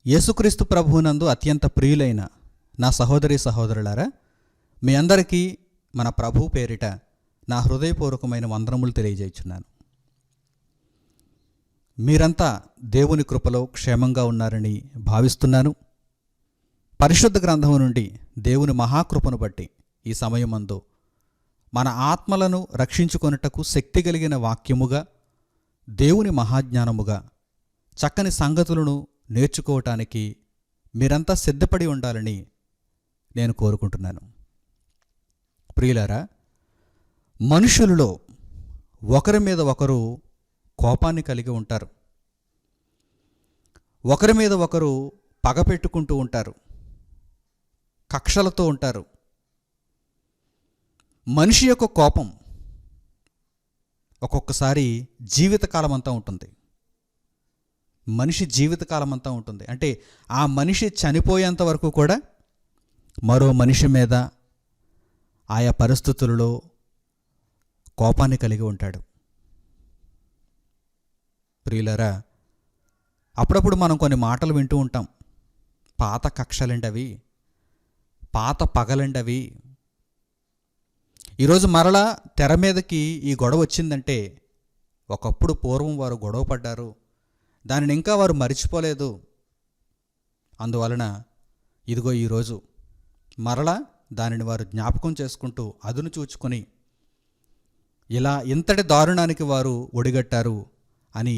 యేసుక్రీస్తు ప్రభువునందు అత్యంత ప్రియులైన నా సహోదరి సహోదరులారా, మీ అందరికీ మన ప్రభు పేరిట నా హృదయపూర్వకమైన వందనములు తెలియజేయుచున్నాను. మీరంతా దేవుని కృపలో క్షేమంగా ఉన్నారని భావిస్తున్నాను. పరిశుద్ధ గ్రంథము నుండి దేవుని మహాకృపను బట్టి ఈ సమయమందు మన ఆత్మలను రక్షించుకొనుటకు శక్తి కలిగిన వాక్యముగా, దేవుని మహాజ్ఞానముగా చక్కని సంగతులను నేర్చుకోవటానికి మీరంతా సిద్ధపడి ఉండాలని నేను కోరుకుంటున్నాను. ప్రియులారా, మనుషులలో ఒకరి మీద ఒకరు కోపాన్ని కలిగి ఉంటారు. ఒకరి మీద ఒకరు పగ పెట్టుకుంటూ ఉంటారు, కక్షలతో ఉంటారు. మనిషి యొక్క కోపం ఒక్కొక్కసారి జీవితకాలం అంతా ఉంటుంది. మనిషి జీవితకాలం అంతా ఉంటుంది అంటే ఆ మనిషి చనిపోయేంత వరకు కూడా మరో మనిషి మీద ఆయా పరిస్థితులలో కోపాన్ని కలిగి ఉంటాడు. ప్రియులారా, అప్పుడప్పుడు మనం కొన్ని మాటలు వింటూ ఉంటాం. పాత కక్షలండవి, పాత పగలండవి. ఈరోజు మరలా తెర మీదకి ఈ గొడవ వచ్చిందంటే ఒకప్పుడు పూర్వం వారు గొడవ పడ్డారు, దానిని ఇంకా వారు మరిచిపోలేదు. అందువలన ఇదిగో ఈరోజు మరలా దానిని వారు జ్ఞాపకం చేసుకుంటూ అదును చూచుకొని ఇలా ఇంతటి దారుణానికి వారు ఒడిగట్టారు అని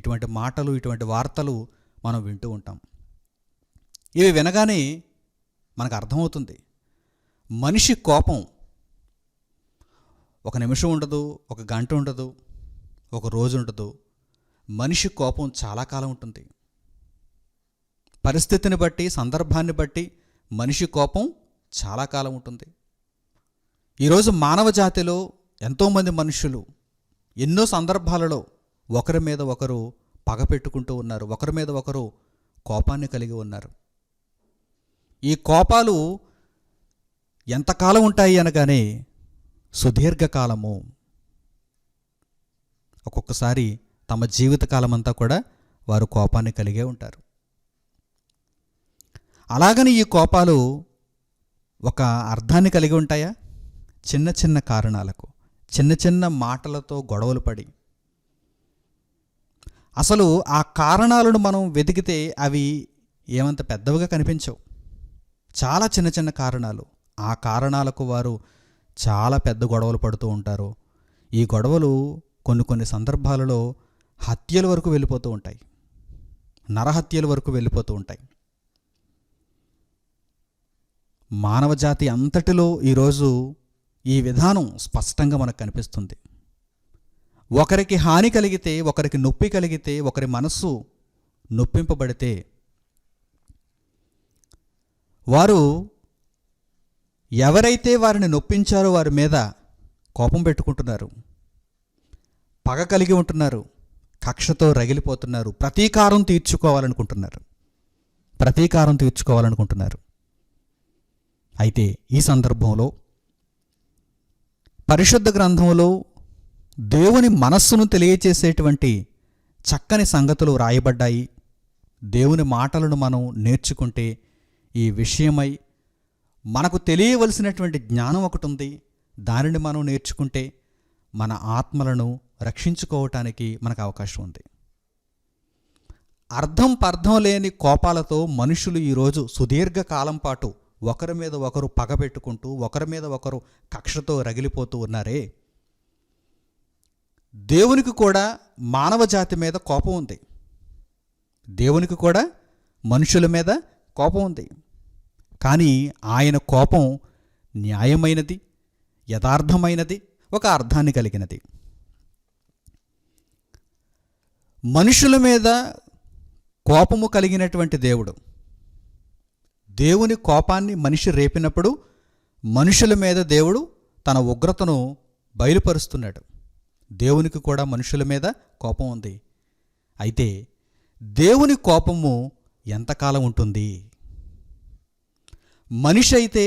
ఇటువంటి మాటలు, ఇటువంటి వార్తలు మనం వింటూ ఉంటాం. ఇవి వినగానే మనకు అర్థమవుతుంది, మనిషి కోపం ఒక నిమిషం ఉండదు, ఒక గంట ఉండదు, ఒక రోజు ఉండదు. మనిషి కోపం చాలా కాలం ఉంటుంది. పరిస్థితిని బట్టి, సందర్భాన్ని బట్టి మనిషి కోపం చాలా కాలం ఉంటుంది. ఈరోజు మానవ జాతిలో ఎంతోమంది మనుషులు ఎన్నో సందర్భాలలో ఒకరి మీద ఒకరు పగ పెట్టుకుంటూ ఉన్నారు, ఒకరి మీద ఒకరు కోపాన్ని కలిగి ఉన్నారు. ఈ కోపాలు ఎంతకాలం ఉంటాయి అనగానే సుదీర్ఘకాలము. ఒక్కొక్కసారి తమ జీవితకాలం అంతా కూడా వారు కోపాన్ని కలిగే ఉంటారు. అలాగని ఈ కోపాలు ఒక అర్థాన్ని కలిగి ఉంటాయా? చిన్న చిన్న కారణాలకు, చిన్న చిన్న మాటలతో గొడవలు పడి, అసలు ఆ కారణాలను మనం వెతికితే అవి ఏమంత పెద్దవిగా కనిపించవు. చాలా చిన్న చిన్న కారణాలు, ఆ కారణాలకు వారు చాలా పెద్ద గొడవలు పడుతూ ఉంటారు. ఈ గొడవలు కొన్ని సందర్భాలలో హత్యల వరకు వెళ్ళిపోతూ ఉంటాయి, నరహత్యల వరకు వెళ్ళిపోతూ ఉంటాయి. మానవ జాతి అంతటిలో ఈరోజు ఈ విధానం స్పష్టంగా మనకు కనిపిస్తుంది. ఒకరికి హాని కలిగితే, ఒకరికి నొప్పి కలిగితే, ఒకరి మనస్సు నొప్పింపబడితే వారు ఎవరైతే వారిని నొప్పించారో వారి మీద కోపం పెట్టుకుంటున్నారు, పగ కలిగి ఉంటున్నారు, కక్షతో రగిలిపోతున్నారు, ప్రతీకారం తీర్చుకోవాలనుకుంటున్నారు. అయితే ఈ సందర్భంలో పరిశుద్ధ గ్రంథంలో దేవుని మనస్సును తెలియచేసేటువంటి చక్కని సంగతులు రాయబడ్డాయి. దేవుని మాటలను మనం నేర్చుకుంటే ఈ విషయమై మనకు తెలియవలసినటువంటి జ్ఞానం ఒకటి ఉంది. దానిని మనం నేర్చుకుంటే మన ఆత్మలను రక్షించుకోవటానికి మనకు అవకాశం ఉంది. పర్థం లేని కోపాలతో మనుషులు ఈరోజు సుదీర్ఘకాలం పాటు ఒకరి మీద ఒకరు పగ పెట్టుకుంటూ, ఒకరి మీద ఒకరు కక్షతో రగిలిపోతూ ఉన్నారే. దేవునికి కూడా మానవ జాతి మీద కోపం ఉంది, దేవునికి కూడా మనుషుల మీద కోపం ఉంది. కానీ ఆయన కోపం న్యాయమైనది, యథార్థమైనది, ఒక అర్థాన్ని కలిగినది. మనుషుల మీద కోపము కలిగినటువంటి దేవుని కోపాన్ని మనిషి రేపినప్పుడు మనుషుల మీద దేవుడు తన ఉగ్రతను బయలుపరుస్తున్నాడు. దేవునికి కూడా మనుషుల మీద కోపం ఉంది. అయితే దేవుని కోపము ఎంతకాలం ఉంటుంది? మనిషి అయితే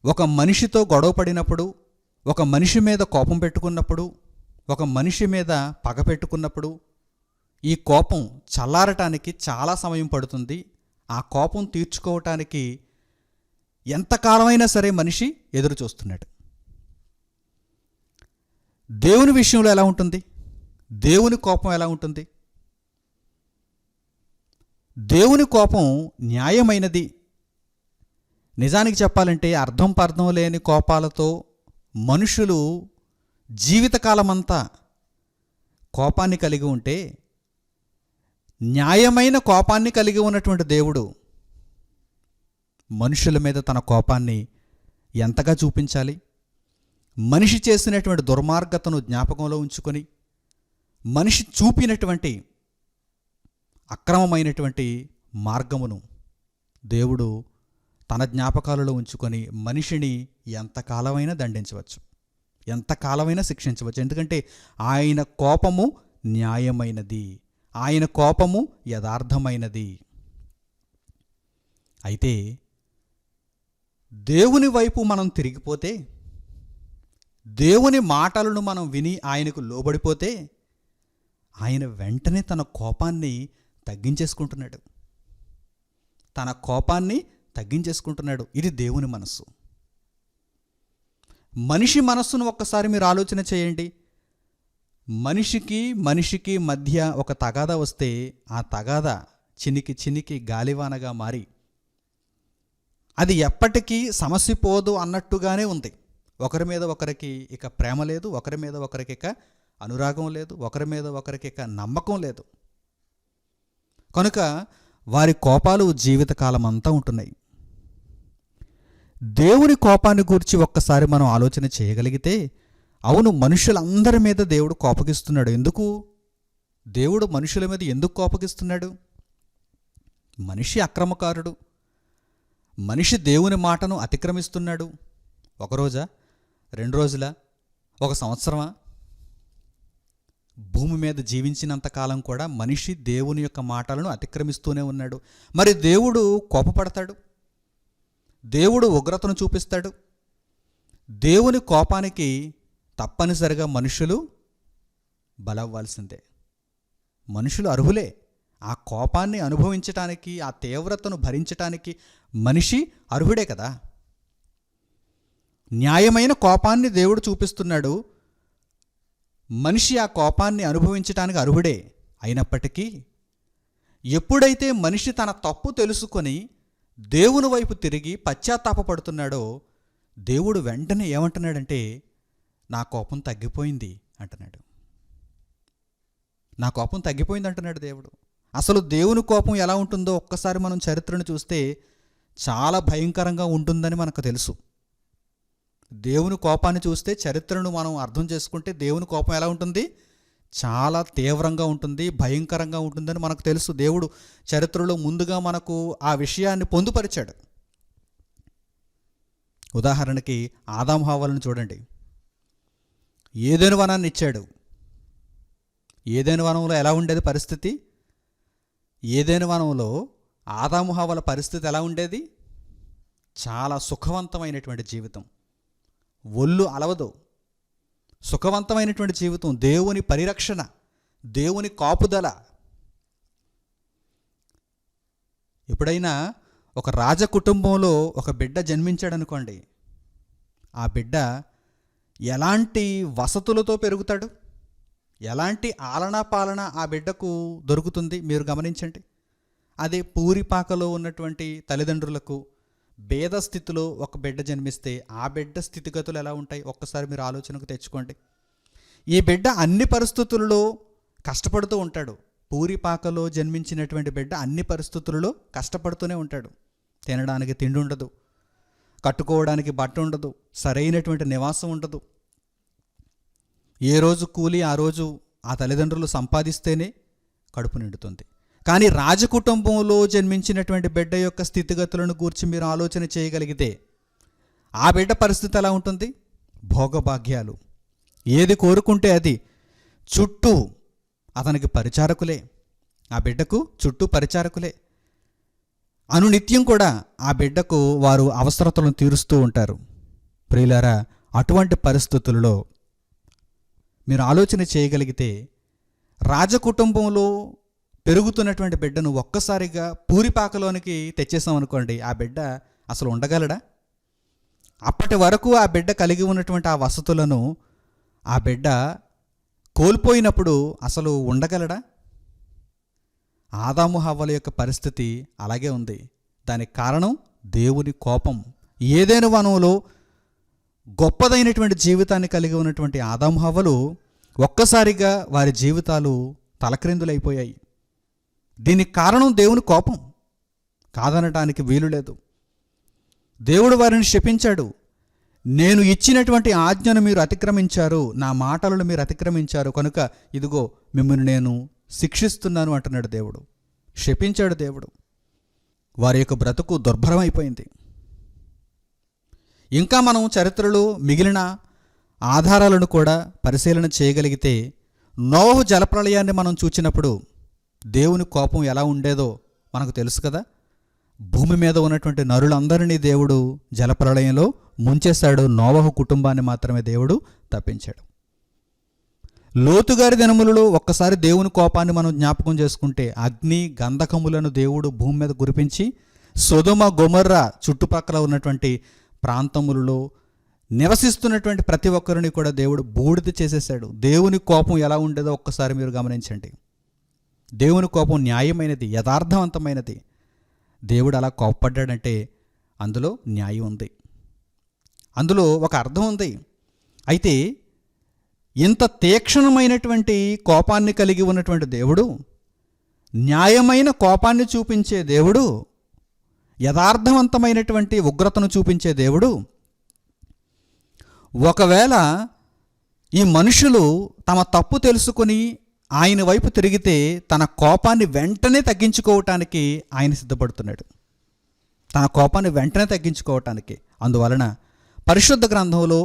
ఒక మనిషితో గొడవ పడినప్పుడు, ఒక మనిషి మీద కోపం పెట్టుకున్నప్పుడు, ఒక మనిషి మీద పగ పెట్టుకున్నప్పుడు ఈ కోపం చల్లారటానికి చాలా సమయం పడుతుంది. ఆ కోపం తీర్చుకోవటానికి ఎంతకాలమైనా సరే మనిషి ఎదురు చూస్తున్నాడు. దేవుని విషయంలో ఎలా ఉంటుంది? దేవుని కోపం ఎలా ఉంటుంది? దేవుని కోపం న్యాయమైనది. నిజానికి చెప్పాలంటే అర్థం పర్థం లేని కోపాలతో మనుషులు జీవితకాలమంతా కోపాన్ని కలిగి ఉంటే, న్యాయమైన కోపాన్ని కలిగి ఉన్నటువంటి దేవుడు మనుషుల మీద తన కోపాన్ని ఎంతగా చూపించాలి? మనిషి చేసినటువంటి దుర్మార్గతను జ్ఞాపకంలో ఉంచుకొని, మనిషి చూపినటువంటి అక్రమమైనటువంటి మార్గమును దేవుడు తన జ్ఞాపకాలలో ఉంచుకొని మనిషిని ఎంతకాలమైనా దండించవచ్చు, ఎంతకాలమైనా శిక్షించవచ్చు. ఎందుకంటే ఆయన కోపము న్యాయమైనది, ఆయన కోపము యథార్థమైనది. అయితే దేవుని వైపు మనం తిరిగిపోతే, దేవుని మాటలను మనం విని ఆయనకు లోబడిపోతే, ఆయన వెంటనే తన కోపాన్ని తగ్గించేసుకుంటున్నాడు. తన కోపాన్ని తగ్గించేసుకుంటున్నాడు. ఇది దేవుని మనస్సు. మనిషి మనస్సును ఒక్కసారి మీరు ఆలోచన చేయండి. మనిషికి మధ్య ఒక తగాదా వస్తే, ఆ తగాదా చినికి చినికి గాలివానగా మారి అది ఎప్పటికీ సమస్య పోదు అన్నట్టుగానే ఉంది. ఒకరి మీద ఒకరికి ఇక ప్రేమ లేదు, ఒకరి మీద ఒకరికి ఇక అనురాగం లేదు, ఒకరి మీద ఒకరికి ఇక నమ్మకం లేదు. కనుక వారి కోపాలు జీవితకాలం అంతా ఉంటున్నాయి. దేవుని కోపాన్ని గురించి ఒక్కసారి మనం ఆలోచన చేయగలిగితే, అవును, మనుషులందరి మీద దేవుడు కోపగిస్తున్నాడు. ఎందుకు? దేవుడు మనుషుల మీద ఎందుకు కోపగిస్తున్నాడు? మనిషి అక్రమకారుడు, మనిషి దేవుని మాటను అతిక్రమిస్తున్నాడు. ఒక రోజా, 2 రోజులా, 1 సంవత్సరమా? భూమి మీద జీవించినంతకాలం కూడా మనిషి దేవుని యొక్క మాటలను అతిక్రమిస్తూనే ఉన్నాడు. మరి దేవుడు కోపపడతాడు, దేవుడు ఉగ్రతను చూపిస్తాడు. దేవుని కోపానికి తప్పనిసరిగా మనుషులు బలవ్వాల్సిందే. మనుషులు అర్హులే. ఆ కోపాన్ని అనుభవించటానికి, ఆ తీవ్రతను భరించటానికి మనిషి అర్హుడే కదా. న్యాయమైన కోపాన్ని దేవుడు చూపిస్తున్నాడు. మనిషి ఆ కోపాన్ని అనుభవించటానికి అర్హుడే. అయినప్పటికీ ఎప్పుడైతే మనిషి తన తప్పు తెలుసుకొని దేవుని వైపు తిరిగి పశ్చాత్తాపపడుతున్నాడో, దేవుడు వెంటనే ఏమంటున్నాడంటే, నా కోపం తగ్గిపోయింది అంటున్నాడు. నా కోపం తగ్గిపోయింది అంటున్నాడు దేవుడు. అసలు దేవుని కోపం ఎలా ఉంటుందో ఒక్కసారి మనం చరిత్రను చూస్తే చాలా భయంకరంగా ఉంటుందని మనకు తెలుసు. దేవుని కోపాన్ని చూస్తే, చరిత్రను మనం అర్థం చేసుకుంటే దేవుని కోపం ఎలా ఉంటుంది? చాలా తీవ్రంగా ఉంటుంది, భయంకరంగా ఉంటుందని మనకు తెలుసు. దేవుడు చరిత్రలో ముందుగా మనకు ఆ విషయాన్ని పొందుపరిచాడు. ఉదాహరణకి ఆదాము హవ్వలను చూడండి. ఏదెను వనాన్ని ఇచ్చాడు. ఏదెను వనంలో ఎలా ఉండేది పరిస్థితి? ఏదెను వనంలో ఆదాము హవ్వల పరిస్థితి ఎలా ఉండేది? చాలా సుఖవంతమైనటువంటి జీవితం, ఒళ్ళు అలవదు, సుఖవంతమైనటువంటి జీవితం, దేవుని పరిరక్షణ, దేవుని కాపుదల. ఎప్పుడైనా ఒక రాజ కుటుంబంలో ఒక బిడ్డ జన్మించాడనుకోండి, ఆ బిడ్డ ఎలాంటి వసతులతో పెరుగుతాడు? ఎలాంటి ఆలనా పాలన ఆ బిడ్డకు దొరుకుతుంది? మీరు గమనించండి. అదే పూరిపాకలో ఉన్నటువంటి తల్లిదండ్రులకు భేద స్థితిలో ఒక బిడ్డ జన్మిస్తే ఆ బిడ్డ స్థితిగతులు ఎలా ఉంటాయి? ఒక్కసారి మీరు ఆలోచనకు తెచ్చుకోండి. ఈ బిడ్డ అన్ని పరిస్థితులలో కష్టపడుతూ ఉంటాడు. పూరిపాకలో జన్మించినటువంటి బిడ్డ అన్ని పరిస్థితులలో కష్టపడుతూనే ఉంటాడు. తినడానికి తిండి ఉండదు, కట్టుకోవడానికి బట్ట ఉండదు, సరైనటువంటి నివాసం ఉండదు. ఏ రోజు కూలి ఆ రోజు ఆ తల్లిదండ్రులు సంపాదిస్తేనే కడుపు నిండుతుంది. కానీ రాజకుటుంబంలో జన్మించినటువంటి బిడ్డ యొక్క స్థితిగతులను గూర్చి మీరు ఆలోచన చేయగలిగితే ఆ బిడ్డ పరిస్థితి ఎలా ఉంటుంది? భోగభాగ్యాలు, ఏది కోరుకుంటే అది, చుట్టూ అతనికి పరిచారకులే, ఆ బిడ్డకు చుట్టూ పరిచారకులే. అనునిత్యం కూడా ఆ బిడ్డకు వారు అవసరతలను తీరుస్తూ ఉంటారు. ప్రియులారా, అటువంటి పరిస్థితులలో మీరు ఆలోచన చేయగలిగితే రాజకుటుంబంలో పెరుగుతున్నటువంటి బిడ్డను ఒక్కసారిగా పూరిపాకలోనికి తెచ్చేసాం అనుకోండి, ఆ బిడ్డ అసలు ఉండగలడా? అప్పటి వరకు ఆ బిడ్డ కలిగి ఉన్నటువంటి ఆ వసతులను ఆ బిడ్డ కోల్పోయినప్పుడు అసలు ఉండగలడా? ఆదాము హవ్వల యొక్క పరిస్థితి అలాగే ఉంది. దానికి కారణం దేవుని కోపం. ఏదైనా వనంలో గొప్పదైనటువంటి జీవితాన్ని కలిగి ఉన్నటువంటి ఆదాము హవ్వలు ఒక్కసారిగా వారి జీవితాలు తలక్రిందులైపోయాయి. దీనికి కారణం దేవుని కోపం, కాదనటానికి వీలు లేదు. దేవుడు వారిని శపించాడు. నేను ఇచ్చినటువంటి ఆజ్ఞను మీరు అతిక్రమించారు, నా మాటలను మీరు అతిక్రమించారు, కనుక ఇదిగో మిమ్మల్ని నేను శిక్షిస్తున్నాను అంటున్నాడు దేవుడు. శపించాడు దేవుడు. వారి యొక్క బ్రతుకు దుర్భరమైపోయింది. ఇంకా మనం చరిత్రలో మిగిలిన ఆధారాలను కూడా పరిశీలన చేయగలిగితే, నోవహు జలప్రళయాన్ని మనం చూచినప్పుడు దేవుని కోపం ఎలా ఉండేదో మనకు తెలుసు కదా. భూమి మీద ఉన్నటువంటి నరులందరినీ దేవుడు జలప్రళయంలో ముంచేశాడు. నోవహు కుటుంబాన్ని మాత్రమే దేవుడు తప్పించాడు. లోతుగారి దినములలో ఒక్కసారి దేవుని కోపాన్ని మనం జ్ఞాపకం చేసుకుంటే, అగ్ని గంధకములను దేవుడు భూమి మీద కురిపించి సొదొమ గొమొర్రా చుట్టుపక్కల ఉన్నటువంటి ప్రాంతములలో నివసిస్తున్నటువంటి ప్రతి ఒక్కరిని కూడా దేవుడు బూడిద చేసేసాడు. దేవుని కోపం ఎలా ఉండేదో ఒక్కసారి మీరు గమనించండి. దేవుని కోపం న్యాయమైనది, యథార్థవంతమైనది. దేవుడు అలా కోపపడ్డాడంటే అందులో న్యాయం ఉంది, అందులో ఒక అర్థం ఉంది. అయితే ఇంత తీక్షణమైనటువంటి కోపాన్ని కలిగి ఉన్నటువంటి దేవుడు, న్యాయమైన కోపాన్ని చూపించే దేవుడు, యథార్థవంతమైనటువంటి ఉగ్రతను చూపించే దేవుడు, ఒకవేళ ఈ మనుషులు తమ తప్పు తెలుసుకొని ఆయన వైపు తిరిగితే తన కోపాన్ని వెంటనే తగ్గించుకోవటానికి ఆయన సిద్ధపడుతున్నాడు. తన కోపాన్ని వెంటనే తగ్గించుకోవటానికి. అందువలన పరిశుద్ధ గ్రంథంలో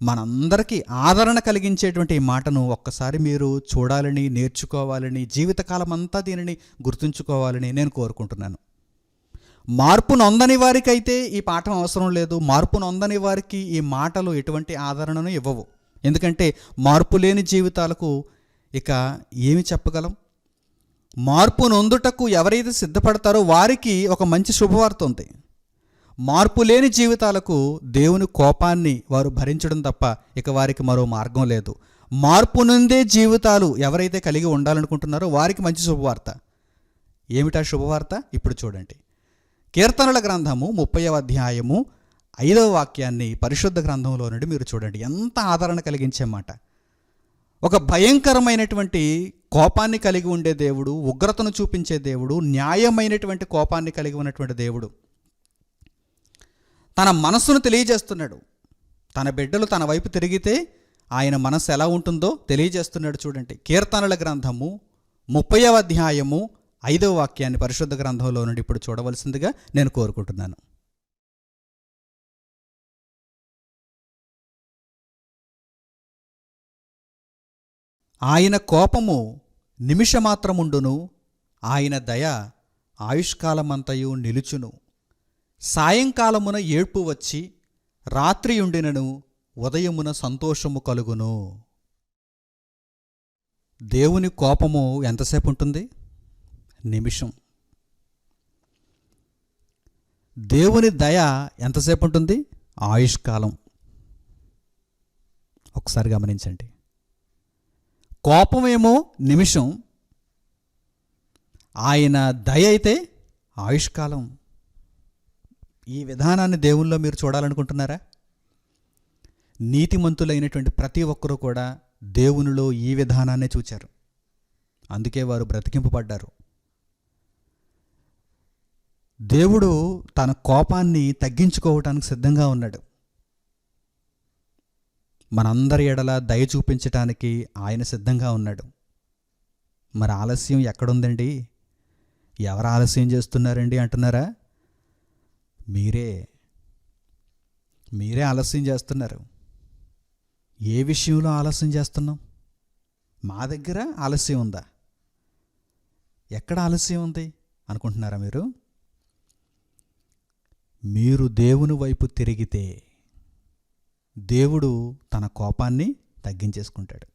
మనందరికీ ఆదరణ కలిగించేటువంటి ఈ మాటను ఒక్కసారి మీరు చూడాలని, నేర్చుకోవాలని, జీవితకాలం అంతా దీనిని గుర్తుంచుకోవాలని నేను కోరుకుంటున్నాను. మార్పు నొందని వారికైతే ఈ పాఠం అవసరం లేదు. మార్పు నొందని వారికి ఈ మాటలు ఎటువంటి ఆదరణను ఇవ్వవు. ఎందుకంటే మార్పు లేని జీవితాలకు ఇక ఏమి చెప్పగలం? మార్పు నొందుటకు ఎవరైతే సిద్ధపడతారో వారికి ఒక మంచి శుభవార్త ఉంది. మార్పు లేని జీవితాలకు దేవుని కోపాన్ని వారు భరించడం తప్ప ఇక వారికి మరో మార్గం లేదు. మార్పు నొందే జీవితాలు ఎవరైతే కలిగి ఉండాలనుకుంటున్నారో వారికి మంచి శుభవార్త. ఏమిటా శుభవార్త? ఇప్పుడు చూడండి. కీర్తనల గ్రంథము 30వ అధ్యాయము 5వ వాక్యాన్ని పరిశుద్ధ గ్రంథంలో నుండి మీరు చూడండి. ఎంత ఆదరణ కలిగించే మాట. ఒక భయంకరమైనటువంటి కోపాన్ని కలిగి ఉండే దేవుడు, ఉగ్రతను చూపించే దేవుడు, న్యాయమైనటువంటి కోపాన్ని కలిగి ఉన్నటువంటి దేవుడు తన మనస్సును తెలియజేస్తున్నాడు. తన బిడ్డలు తన వైపు తిరిగితే ఆయన మనస్సు ఎలా ఉంటుందో తెలియజేస్తున్నాడు. చూడండి, కీర్తనల గ్రంథము 30వ అధ్యాయము 5వ వాక్యాన్ని పరిశుద్ధ గ్రంథంలో నుండి ఇప్పుడు చూడవలసిందిగా నేను కోరుకుంటున్నాను. ఆయన కోపము నిమిషమాత్రముండును, ఆయన దయ ఆయుష్కాలమంతయు నిలుచును. సాయంకాలమున ఏడ్పు వచ్చి రాత్రియుండినను ఉదయమున సంతోషము కలుగును. దేవుని కోపము ఎంతసేపు ఉంటుంది? నిమిషం. దేవుని దయ ఎంతసేపు ఉంటుంది? ఆయుష్కాలం. ఒకసారి గమనించండి. కోపమేమో నిమిషం, ఆయన దయ అయితే ఆయుష్కాలం. ఈ విధానాన్ని దేవుల్లో మీరు చూడాలనుకుంటున్నారా? నీతిమంతులైనటువంటి ప్రతి ఒక్కరూ కూడా దేవునిలో ఈ విధానాన్నే చూచారు. అందుకే వారు బ్రతికింపబడ్డారు. దేవుడు తన కోపాన్ని తగ్గించుకోవటానికి సిద్ధంగా ఉన్నాడు. మనందరి ఎడల దయ చూపించటానికి ఆయన సిద్ధంగా ఉన్నాడు. మరి ఆలస్యం ఎక్కడుందండి? ఎవరు ఆలస్యం చేస్తున్నారండి అంటున్నారా? మీరే ఆలస్యం చేస్తున్నారు. ఏ విషయంలో ఆలస్యం చేస్తున్నాం? మా దగ్గర ఆలస్యం ఉందా? ఎక్కడ ఆలస్యం ఉంది అనుకుంటున్నారా మీరు? మీరు దేవుని వైపు తిరిగితే దేవుడు తన కోపాన్ని తగ్గించేసుకుంటాడు.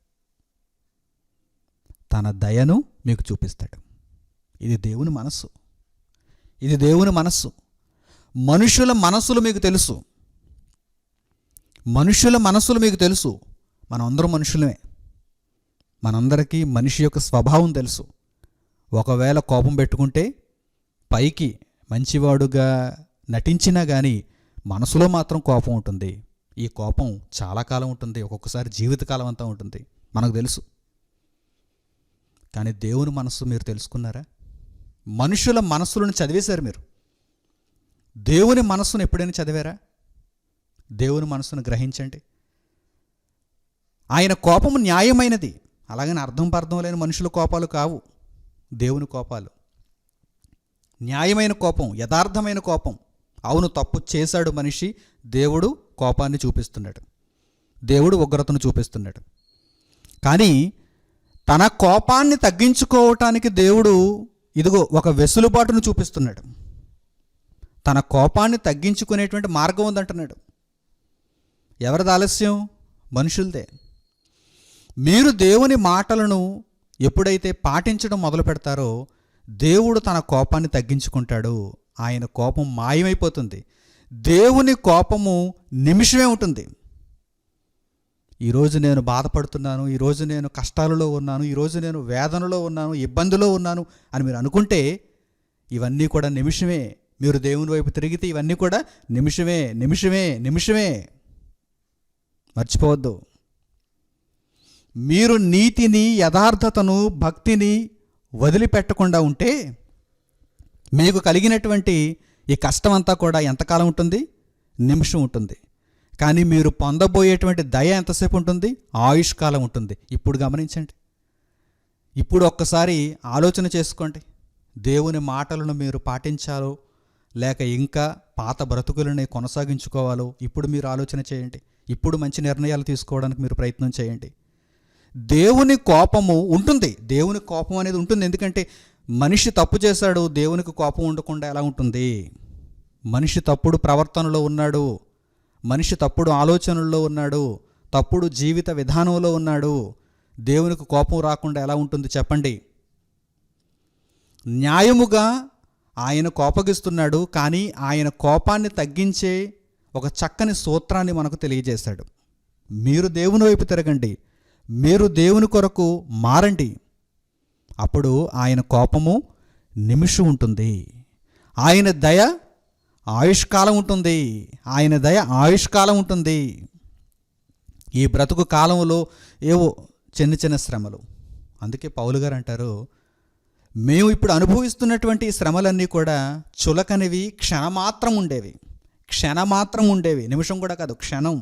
తన దయను మీకు చూపిస్తాడు. ఇది దేవుని మనస్సు. ఇది దేవుని మనస్సు. మనుషుల మనస్సులు మీకు తెలుసు. మనుషుల మనస్సులు మీకు తెలుసు. మనందరం మనుషులమే. మనందరికీ మనిషి యొక్క స్వభావం తెలుసు. ఒకవేళ కోపం పెట్టుకుంటే పైకి మంచివాడుగా నటించినా కానీ మనసులో మాత్రం కోపం ఉంటుంది. ఈ కోపం చాలా కాలం ఉంటుంది, ఒక్కొక్కసారి జీవితకాలం అంతా ఉంటుంది, మనకు తెలుసు. కానీ దేవుని మనస్సు మీరు తెలుసుకున్నారా? మనుషుల మనస్సులను చదివేశారు మీరు. దేవుని మనస్సును ఎప్పుడైనా చదివారా? దేవుని మనస్సును గ్రహించండి. ఆయన కోపము న్యాయమైనది. అలాగని అర్థం లేని మనుషుల కోపాలు కావు దేవుని కోపాలు. న్యాయమైన కోపం, యథార్థమైన కోపం. అవును, తప్పు చేశాడు మనిషి, దేవుడు కోపాన్ని చూపిస్తున్నాడు, దేవుడు ఉగ్రతను చూపిస్తున్నాడు. కానీ తన కోపాన్ని తగ్గించుకోవటానికి దేవుడు ఇదిగో ఒక వెసులుబాటును చూపిస్తున్నాడు. తన కోపాన్ని తగ్గించుకునేటువంటి మార్గం ఉందంటున్నాడు. ఎవరిది ఆలస్యం? మనుషులదే. మీరు దేవుని మాటలను ఎప్పుడైతే పాటించడం మొదలు పెడతారో దేవుడు తన కోపాన్ని తగ్గించుకుంటాడు. ఆయన కోపం మాయమైపోతుంది. దేవుని కోపము నిమిషమే ఉంటుంది. ఈరోజు నేను బాధపడుతున్నాను, ఈరోజు నేను కష్టాలలో ఉన్నాను, ఈరోజు నేను వేదనలో ఉన్నాను, ఇబ్బందిలో ఉన్నాను అని మీరు అనుకుంటే ఇవన్నీ కూడా నిమిషమే. మీరు దేవుని వైపు తిరిగితే ఇవన్నీ కూడా నిమిషమే, నిమిషమే, నిమిషమే. మర్చిపోవద్దు. మీరు నీతిని, యథార్థతను, భక్తిని వదిలిపెట్టకుండా ఉంటే మీకు కలిగినటువంటి ఈ కష్టం అంతా కూడా ఎంతకాలం ఉంటుంది? నిమిషం ఉంటుంది. కానీ మీరు పొందబోయేటువంటి దయ ఎంతసేపు ఉంటుంది? ఆయుష్కాలం ఉంటుంది. ఇప్పుడు గమనించండి. ఇప్పుడు ఒక్కసారి ఆలోచన చేసుకోండి. దేవుని మాటలను మీరు పాటించాలో లేక ఇంకా పాత బ్రతుకులని కొనసాగించుకోవాలో ఇప్పుడు మీరు ఆలోచన చేయండి. ఇప్పుడు మంచి నిర్ణయాలు తీసుకోవడానికి మీరు ప్రయత్నం చేయండి. దేవుని కోపము ఉంటుంది. దేవుని కోపం అనేది ఉంటుంది. ఎందుకంటే మనిషి తప్పు చేశాడు, దేవునికి కోపం ఉండకుండా ఎలా ఉంటుంది? మనిషి తప్పుడు ప్రవర్తనలో ఉన్నాడు, మనిషి తప్పుడు ఆలోచనల్లో ఉన్నాడు, తప్పుడు జీవిత విధానంలో ఉన్నాడు. దేవునికి కోపం రాకుండా ఎలా ఉంటుంది చెప్పండి? న్యాయముగా ఆయన కోపగిస్తున్నాడు, కానీ ఆయన కోపాన్ని తగ్గించే ఒక చక్కని సూత్రాన్ని మనకు తెలియజేశాడు. మీరు దేవుని వైపు తిరగండి, మీరు దేవుని కొరకు మారండి. అప్పుడు ఆయన కోపము నిమిషం ఉంటుంది, ఆయన దయ ఆయుష్కాలం ఉంటుంది. ఆయన దయ ఆయుష్కాలం ఉంటుంది. ఈ బ్రతుకు కాలంలో ఏవో చిన్న చిన్న శ్రమలు. అందుకే పౌలు గారు అంటారు, మేము ఇప్పుడు అనుభవిస్తున్నటువంటి శ్రమలన్నీ కూడా చులకనివి, క్షణమాత్రం ఉండేవి. క్షణమాత్రం ఉండేవి, నిమిషం కూడా కాదు, క్షణం.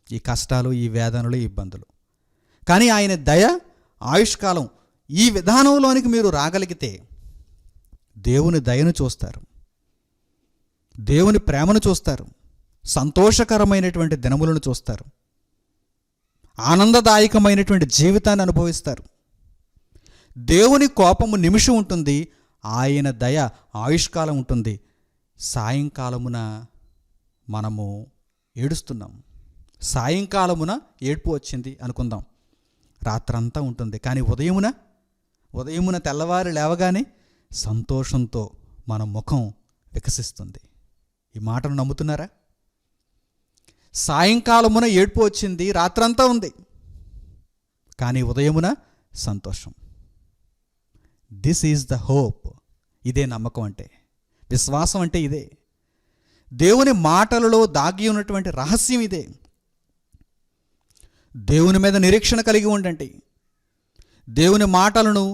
ఈ కష్టాలు, ఈ వేదనలు, ఈ ఇబ్బందులు. కానీ ఆయన దయ ఆయుష్కాలం. ఈ విధానంలోనికి మీరు రాగలిగితే దేవుని దయను చూస్తారు, దేవుని ప్రేమను చూస్తారు, సంతోషకరమైనటువంటి దినములను చూస్తారు, ఆనందదాయకమైనటువంటి జీవితాన్ని అనుభవిస్తారు. దేవుని కోపము నిమిషం ఉంటుంది, ఆయన దయ ఆయుష్కాలం ఉంటుంది. సాయంకాలమున మనము ఏడుస్తున్నాం, సాయంకాలమున ఏడ్పు వచ్చింది అనుకుందాం, రాత్రంతా ఉంటుంది. కానీ ఉదయమున తెల్లవారి లేవగానే సంతోషంతో మన ముఖం వికసిస్తుంది. ఈ మాటను నమ్ముతున్నారా? సాయంకాలమున ఏడ్పు వచ్చింది, రాత్రంతా ఉంది, కానీ ఉదయమున సంతోషం. This is the hope. ఇదే నమ్మకం అంటే, విశ్వాసం అంటే ఇదే. దేవుని మాటలలో దాగి ఉన్నటువంటి రహస్యం ఇదే. దేవుని మీద నిరీక్షణ కలిగి ఉండండి. దేవుని మాటలను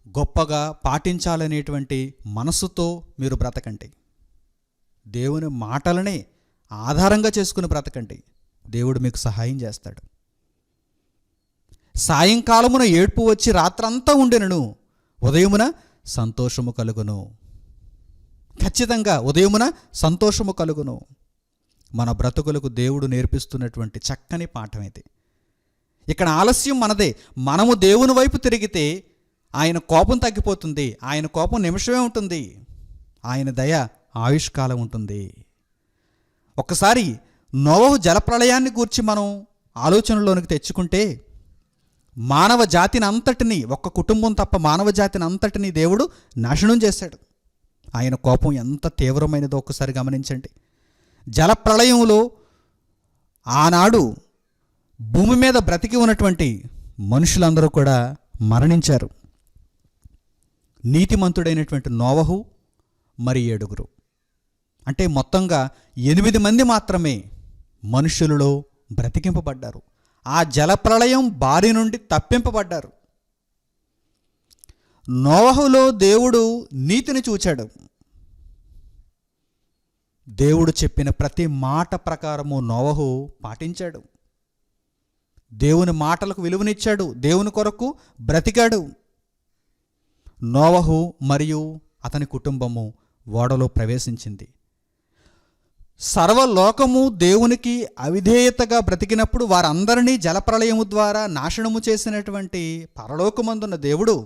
గొప్పగా పాటించాలనేటువంటి మనసుతో మీరు బ్రతకండి. దేవుని మాటలనే ఆధారంగా చేసుకుని బ్రతకండి. దేవుడు మీకు సహాయం చేస్తాడు. సాయంకాలమున ఏడ్పు వచ్చి రాత్రంతా ఉండెను, ఉదయమున సంతోషము కలుగును. ఖచ్చితంగా ఉదయమున సంతోషము కలుగును. మన బ్రతుకులకు దేవుడు నేర్పిస్తున్నటువంటి చక్కని పాఠం ఇది. ఇక్కడ ఆలస్యం మనదే. మనము దేవుని వైపు తిరిగితే ఆయన కోపం తగ్గిపోతుంది. ఆయన కోపం నిమిషమే ఉంటుంది, ఆయన దయ ఆయుష్కాలం ఉంటుంది. ఒక్కసారి నోవహు జలప్రళయాన్ని గూర్చి మనం ఆలోచనలోనికి తెచ్చుకుంటే, మానవ జాతిని అంతటినీ, ఒక్క కుటుంబం తప్ప మానవ జాతిని అంతటినీ దేవుడు నాశనం చేశాడు. ఆయన కోపం ఎంత తీవ్రమైనదో ఒక్కసారి గమనించండి. జలప్రళయంలో ఆనాడు భూమి మీద బ్రతికి ఉన్నటువంటి మనుషులందరూ కూడా మరణించారు. నీతిమంతుడైనటువంటి నోవహు మరి 7, అంటే మొత్తంగా 8 మంది మాత్రమే మనుషులలో బ్రతికింపబడ్డారు. ఆ జలప్రళయం బారి నుండి తప్పింపబడ్డారు. నోవహులో దేవుడు నీతిని చూచాడు. దేవుడు చెప్పిన ప్రతి మాట ప్రకారము నోవహు పాటించాడు. దేవుని మాటలకు విలువనిచ్చాడు. దేవుని కొరకు బ్రతికాడు. నోవహు మరియు అతని కుటుంబము ఓడలో ప్రవేశించింది. సర్వలోకము దేవునికి అవిధేయతగా బ్రతికినప్పుడు వారందరినీ జలప్రళయము ద్వారా నాశనము చేసినటువంటి పరలోకమందున్న దేవుడు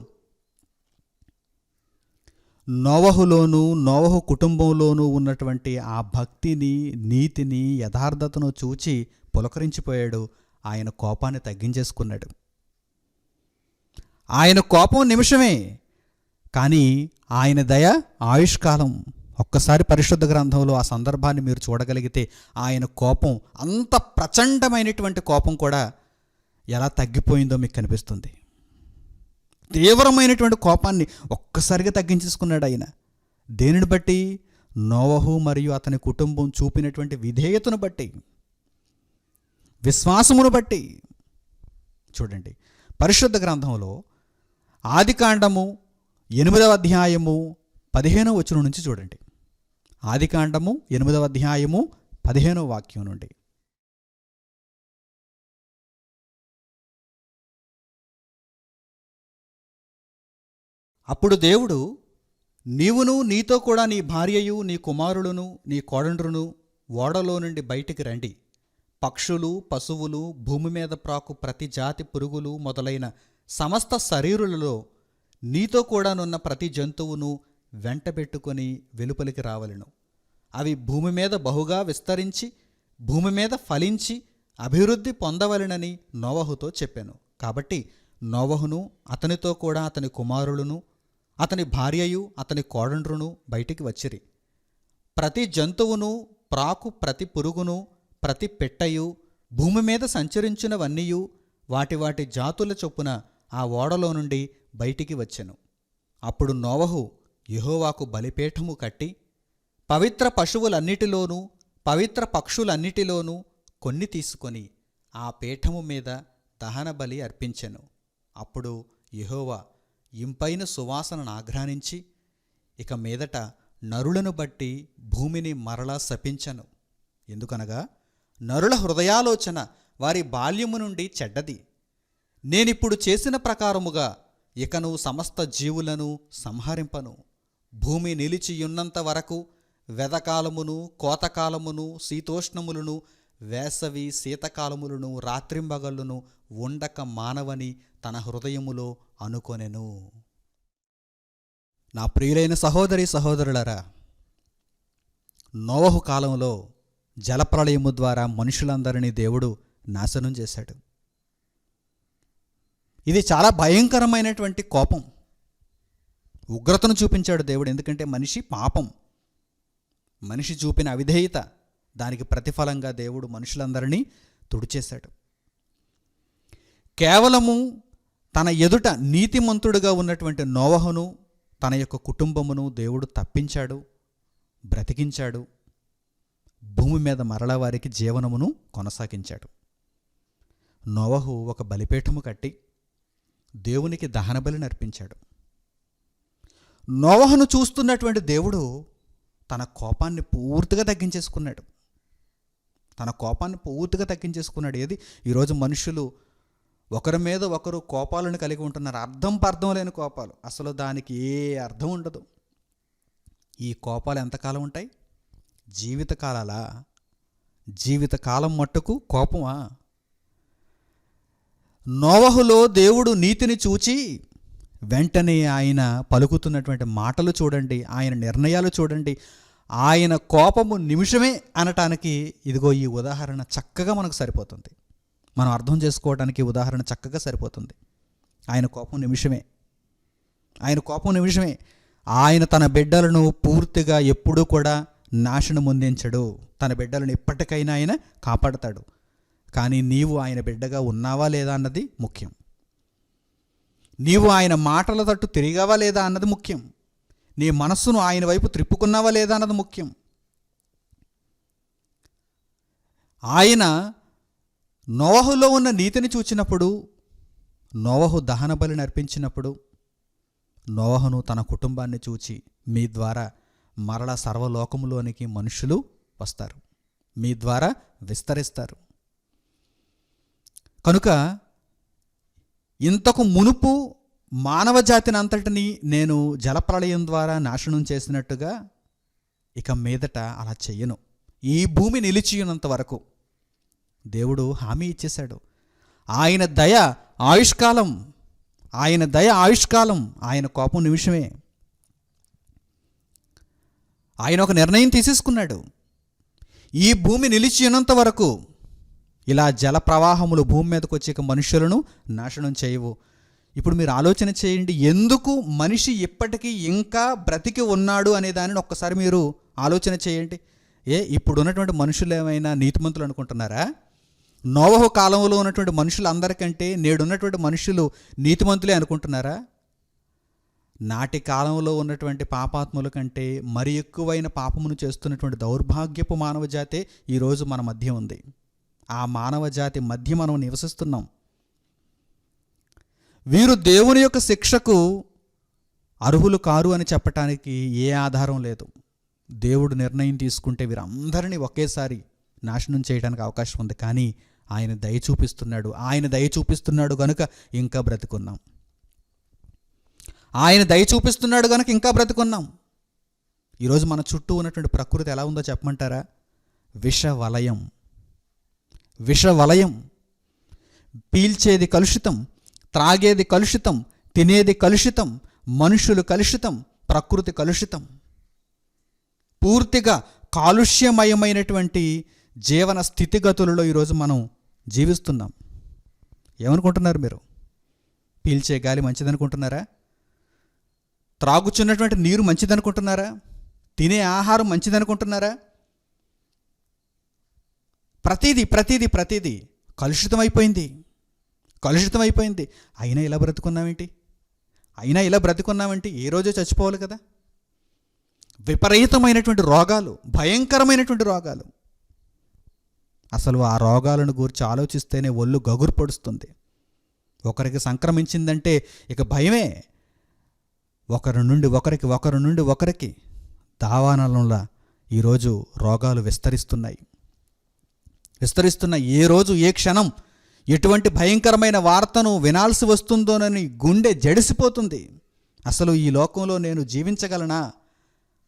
నోవహులోను, నోవహు కుటుంబంలోనూ ఉన్నటువంటి ఆ భక్తిని, నీతిని, యథార్థతను చూచి పులకరించిపోయాడు. ఆయన కోపాన్ని తగ్గించేసుకున్నాడు. ఆయన కోపం నిమిషమే, కానీ ఆయన దయ ఆయుష్కాలం. ఒక్కసారి పరిశుద్ధ గ్రంథంలో ఆ సందర్భాన్ని మీరు చూడగలిగితే ఆయన కోపం, అంత ప్రచండమైనటువంటి కోపం కూడా ఎలా తగ్గిపోయిందో మీకు కనిపిస్తుంది. తీవ్రమైనటువంటి కోపాన్ని ఒక్కసారిగా తగ్గించేసుకున్నాడు ఆయన. దేనిని బట్టి? నోవహు మరియు అతని కుటుంబం చూపినటువంటి విధేయతను బట్టి, విశ్వాసమును బట్టి. చూడండి, పరిశుద్ధ గ్రంథంలో ఆదికాండము 8వ అధ్యాయము 15వ వచనం నుంచి చూడండి. ఆదికాండము 8వ అధ్యాయము 15వ వాక్యం నుండి. అప్పుడు దేవుడు, నీవును నీతో కూడా నీ భార్యయు నీ కుమారులను నీ కోడండ్రును ఓడలో నుండి బయటికి రండి. పక్షులు, పశువులు, భూమి మీద ప్రాకు ప్రతి జాతి పురుగులు మొదలైన సమస్త శరీరులలో నీతో కూడానున్న ప్రతి జంతువును వెంటబెట్టుకొని వెలుపలికి రావలెను. అవి భూమి మీద బహుగా విస్తరించి భూమి మీద ఫలించి అభివృద్ధి పొందవలెనని నోవహుతో చెప్పాను. కాబట్టి నోవహును అతనితో కూడా అతని కుమారులను అతని భార్యయు అతని కోడండ్రును బయటికి వచ్చిరి. ప్రతి జంతువును, ప్రాకు ప్రతి పురుగును, ప్రతి పెట్టయు, భూమి మీద సంచరించినవన్నీయు వాటి వాటి జాతుల చొప్పున ఆ ఓడలో నుండి బయటికి వచ్చెను. అప్పుడు నోవహు యెహోవాకు బలిపీఠము కట్టి పవిత్ర పశువులన్నిటిలోనూ పవిత్ర పక్షులన్నిటిలోనూ కొన్ని తీసుకొని ఆ పీఠము మీద దహన బలి అర్పించెను. అప్పుడు యెహోవా ఇంపైన సువాసనను ఆఘ్రానించి, ఇక మీదట నరులను బట్టి భూమిని మరలా శపించను. ఎందుకనగా నరుల హృదయాలోచన వారి బాల్యము నుండి చెడ్డది. నేనిప్పుడు చేసిన ప్రకారముగా ఇకను సమస్త జీవులను సంహరింపను. భూమి నిలిచియున్నంత వరకు వెదకాలమును, కోతకాలమును, శీతోష్ణములను, వేసవి శీతకాలములను, రాత్రింబగళ్ళును ఉండక మానవని తన హృదయములో అనుకొనెను. నా ప్రియులైన సహోదరి సహోదరులారా, నోవహు కాలంలో జలప్రళయము ద్వారా మనుషులందరినీ దేవుడు నాశనం చేశాడు. ఇది చాలా భయంకరమైనటువంటి కోపం, ఉగ్రతను చూపించాడు దేవుడు. ఎందుకంటే మనిషి పాపం, మనిషి చూపిన అవిధేయత, దానికి ప్రతిఫలంగా దేవుడు మనుషులందరినీ తుడిచేశాడు. కేవలము తన ఎదుట నీతిమంతుడుగా ఉన్నటువంటి నోవహును తన యొక్క కుటుంబమును దేవుడు తప్పించాడు, బ్రతికించాడు. భూమి మీద మరల వారికి జీవనమును కొనసాగించాడు. నోవహు ఒక బలిపీఠము కట్టి దేవునికి దహన బలిని అర్పించాడు. నోవహును చూస్తున్నటువంటి దేవుడు తన కోపాన్ని పూర్తిగా తగ్గించేసుకున్నాడు. ఏది? ఈరోజు మనుషులు ఒకరి మీద ఒకరు కోపాలను కలిగి ఉంటున్నారు. అర్థం లేని కోపాలు, అసలు దానికి ఏ అర్థం ఉండదు. ఈ కోపాలు ఎంతకాలం ఉంటాయి? జీవితకాలాలా? జీవితకాలం మట్టుకు కోపమా? నోవహులో దేవుడు నీతిని చూచి వెంటనే ఆయన పలుకుతున్నటువంటి మాటలు చూడండి, ఆయన నిర్ణయాలు చూడండి. ఆయన కోపము నిమిషమే అనటానికి ఇదిగో ఈ ఉదాహరణ చక్కగా మనకు సరిపోతుంది. మనం అర్థం చేసుకోవడానికి ఉదాహరణ చక్కగా సరిపోతుంది. ఆయన కోపం నిమిషమే. ఆయన కోపం నిమిషమే. ఆయన తన బిడ్డలను పూర్తిగా ఎప్పుడూ కూడా నాశనం పొందించడు. తన బిడ్డలను ఎప్పటికైనా ఆయన కాపాడతాడు. కానీ నీవు ఆయన బిడ్డగా ఉన్నావా లేదా అన్నది ముఖ్యం. నీవు ఆయన మాటల తట్టు తిరిగావా లేదా అన్నది ముఖ్యం. నీ మనస్సును ఆయన వైపు త్రిప్పుకున్నావా లేదా అన్నది ముఖ్యం. ఆయన నోవహులో ఉన్న నీతిని చూచినప్పుడు, నోవహు దహన బలిని అర్పించినప్పుడు, నోవహును తన కుటుంబాన్ని చూచి, మీ ద్వారా మరల సర్వలోకములోనికి మనుషులు వస్తారు, మీ ద్వారా విస్తరిస్తారు. కనుక ఇంతకు మునుపు మానవ జాతిని అంతటిని నేను జలప్రళయం ద్వారా నాశనం చేసినట్టుగా ఇక మీదట అలా చెయ్యను. ఈ భూమి నిలిచియున్నంత వరకు దేవుడు హామీ ఇచ్చేశాడు. ఆయన దయ ఆయుష్కాలం, ఆయన దయ ఆయుష్కాలం, ఆయన కోపం నిమిషమే. ఆయన ఒక నిర్ణయం తీసేసుకున్నాడు. ఈ భూమి నిలిచియున్నంత వరకు ఇలా జల ప్రవాహములు భూమి మీదకి వచ్చి ఇక మనుషులను నాశనం చేయవు. ఇప్పుడు మీరు ఆలోచన చేయండి, ఎందుకు మనిషి ఇప్పటికీ ఇంకా బ్రతికి ఉన్నాడు అనే దానిని ఒక్కసారి మీరు ఆలోచన చేయండి. ఇప్పుడు ఉన్నటువంటి మనుషులు ఏమైనా నీతిమంతులు అనుకుంటున్నారా? నోవహు కాలంలో ఉన్నటువంటి మనుషులు అందరికంటే నేడున్నటువంటి మనుషులు నీతిమంతులే అనుకుంటున్నారా? నాటి కాలంలో ఉన్నటువంటి పాపాత్ముల కంటే మరి ఎక్కువైన పాపమును చేస్తున్నటువంటి దౌర్భాగ్యపు మానవ జాతే ఈరోజు మన మధ్య ఉంది. ఆ మానవ జాతి మధ్య మనం నివసిస్తున్నాం. వీరు దేవుని యొక్క శిక్షకు అర్హులు కారు అని చెప్పటానికి ఏ ఆధారం లేదు. దేవుడు నిర్ణయం తీసుకుంటే వీరందరినీ ఒకేసారి నాశనం చేయడానికి అవకాశం ఉంది. కానీ ఆయన దయ చూపిస్తున్నాడు. ఆయన దయ చూపిస్తున్నాడు కనుక ఇంకా బ్రతుకున్నాం. ఆయన దయ చూపిస్తున్నాడు కనుక ఇంకా బ్రతుకున్నాం. ఈరోజు మన చుట్టూ ఉన్నటువంటి ప్రకృతి ఎలా ఉందో చెప్పమంటారా? విషవలయం. విషవలయం. పీల్చేది కలుషితం, త్రాగేది కలుషితం, తినేది కలుషితం, మనుషులు కలుషితం, ప్రకృతి కలుషితం. పూర్తిగా కాలుష్యమయమైనటువంటి జీవన స్థితిగతులలో ఈరోజు మనం జీవిస్తున్నాం. ఏమనుకుంటున్నారు మీరు? పీల్చే గాలి మంచిదనుకుంటున్నారా? త్రాగుచున్నటువంటి నీరు మంచిదనుకుంటున్నారా? తినే ఆహారం మంచిదనుకుంటున్నారా? ప్రతిదీ ప్రతిదీ ప్రతిదీ కలుషితమైపోయింది. కలుషితమైపోయింది. అయినా ఇలా బ్రతుకున్నామేంటి? ఏ రోజో చచ్చిపోవాలి కదా. విపరీతమైనటువంటి రోగాలు, భయంకరమైనటువంటి రోగాలు. అసలు ఆ రోగాలను గురించి ఆలోచిస్తేనే ఒళ్ళు గగురు పొడుస్తుంది. ఒకరికి సంక్రమించిందంటే ఇక భయమే. ఒకరి నుండి ఒకరికి దావానలంలా ఈరోజు రోగాలు విస్తరిస్తున్నాయి. ఏ రోజు ఏ క్షణం ఎటువంటి భయంకరమైన వార్తను వినాల్సి వస్తుందోనని గుండె జడిసిపోతుంది. అసలు ఈ లోకంలో నేను జీవించగలనా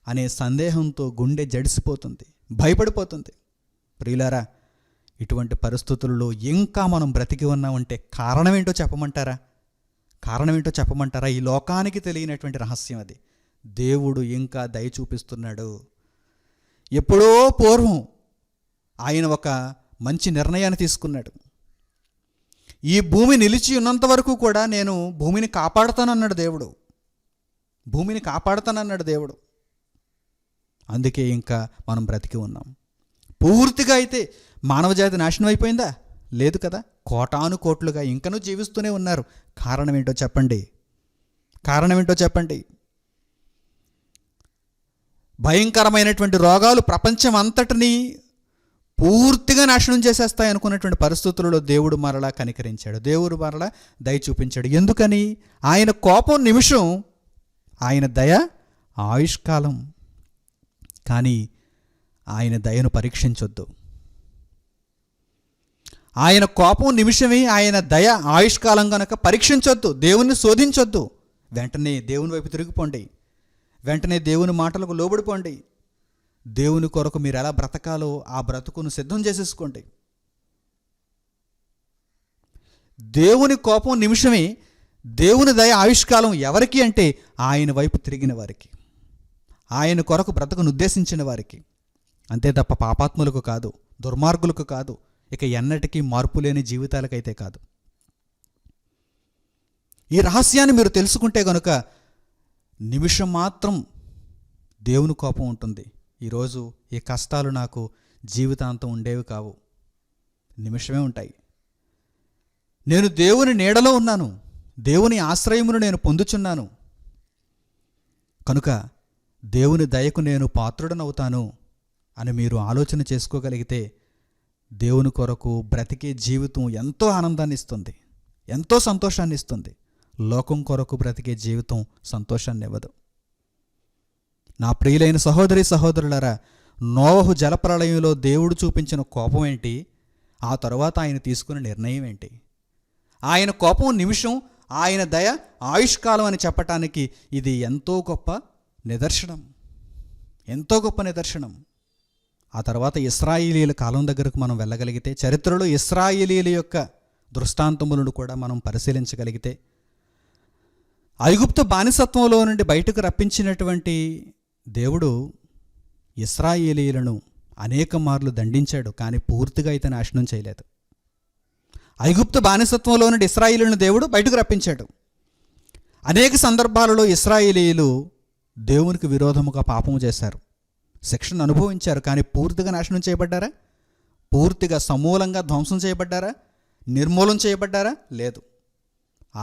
అనే సందేహంతో గుండె జడిసిపోతుంది, భయపడిపోతుంది. ప్రియులారా, ఇటువంటి పరిస్థితుల్లో ఇంకా మనం బ్రతికి ఉన్నామంటే కారణమేంటో చెప్పమంటారా? ఈ లోకానికి తెలియనటువంటి రహస్యం అది. దేవుడు ఇంకా దయ చూపిస్తున్నాడు. ఎప్పుడో పూర్వం ఆయన ఒక మంచి నిర్ణయాన్ని తీసుకున్నాడు. ఈ భూమి నిలిచి ఉన్నంత వరకు కూడా నేను భూమిని కాపాడుతానన్నాడు దేవుడు. అందుకే ఇంకా మనం బ్రతికి ఉన్నాం. పూర్తిగా అయితే మానవజాతి నాశనం అయిపోయిందా? లేదు కదా. కోటాను కోట్లుగా ఇంకనూ జీవిస్తూనే ఉన్నారు. కారణం ఏంటో చెప్పండి. భయంకరమైనటువంటి రోగాలు ప్రపంచం అంతటినీ పూర్తిగా నాశనం చేసేస్తాయి అనుకున్నటువంటి పరిస్థితులలో దేవుడు మరలా కనికరించాడు. దేవుడు మరలా దయ చూపించాడు. ఎందుకని? ఆయన కోపం నిమిషం, ఆయన దయ ఆయుష్కాలం. కానీ ఆయన దయను పరీక్షించొద్దు. ఆయన కోపం నిమిషమే, ఆయన దయ ఆయుష్కాలం కనుక పరీక్షించొద్దు. దేవుణ్ణి శోధించొద్దు. వెంటనే దేవుని వైపు తిరిగిపోండి. వెంటనే దేవుని మాటలకు లోబడిపోండి. దేవుని కొరకు మీరు ఎలా బ్రతకాలో ఆ బ్రతుకును సిద్ధం చేసేసుకోండి. దేవుని కోపం నిమిషమే, దేవుని దయ ఆయుష్కాలం. ఎవరికి అంటే ఆయన వైపు తిరిగిన వారికి, ఆయన కొరకు బ్రతుకును ఉద్దేశించిన వారికి. అంతే తప్ప పాపాత్ములకు కాదు, దుర్మార్గులకు కాదు, ఇక ఎన్నటికీ మార్పు లేని జీవితాలకైతే కాదు. ఈ రహస్యాన్ని మీరు తెలుసుకుంటే కనుక నిమిషం మాత్రం దేవుని కోపం ఉంటుంది. ఈరోజు ఈ కష్టాలు నాకు జీవితాంతం ఉండేవి కావు, నిమిషమే ఉంటాయి. నేను దేవుని నీడలో ఉన్నాను, దేవుని ఆశ్రయమును నేను పొందుచున్నాను కనుక దేవుని దయకు నేను పాత్రుడనవుతాను అని మీరు ఆలోచన చేసుకోగలిగితే దేవుని కొరకు బ్రతికే జీవితం ఎంతో ఆనందాన్ని ఇస్తుంది, ఎంతో సంతోషాన్ని ఇస్తుంది. లోకం కొరకు బ్రతికే జీవితం సంతోషాన్ని ఇవ్వదు. నా ప్రియులైన సహోదరి సహోదరులారా, నోవహు జలప్రళయంలో దేవుడు చూపించిన కోపం ఏంటి, ఆ తరువాత ఆయన తీసుకున్న నిర్ణయం ఏంటి? ఆయన కోపం నిమిషం, ఆయన దయ ఆయుష్కాలం అని చెప్పటానికి ఇది ఎంతో గొప్ప నిదర్శనం, ఎంతో గొప్ప నిదర్శనం. ఆ తర్వాత ఇశ్రాయేలీయుల కాలం దగ్గరకు మనం వెళ్ళగలిగితే, చరిత్రలో ఇశ్రాయేలీయుల యొక్క దృష్టాంతములను కూడా మనం పరిశీలించగలిగితే, ఐగుప్తు బానిసత్వంలో నుండి బయటకు రప్పించినటువంటి దేవుడు ఇశ్రాయేలీయులను అనేక మార్లు దండించాడు, కానీ పూర్తిగా అయితే నాశనం చేయలేదు. ఐగుప్తు బానిసత్వంలో నుండి ఇశ్రాయేలీయులను దేవుడు బయటకు రప్పించాడు. అనేక సందర్భాలలో ఇశ్రాయేలీయులు దేవునికి విరోధముగా పాపము చేశారు, శిక్షను అనుభవించారు, కానీ పూర్తిగా నాశనం చేయబడ్డారా? పూర్తిగా సమూలంగా ధ్వంసం చేయబడ్డారా? నిర్మూలన చేయబడ్డారా? లేదు.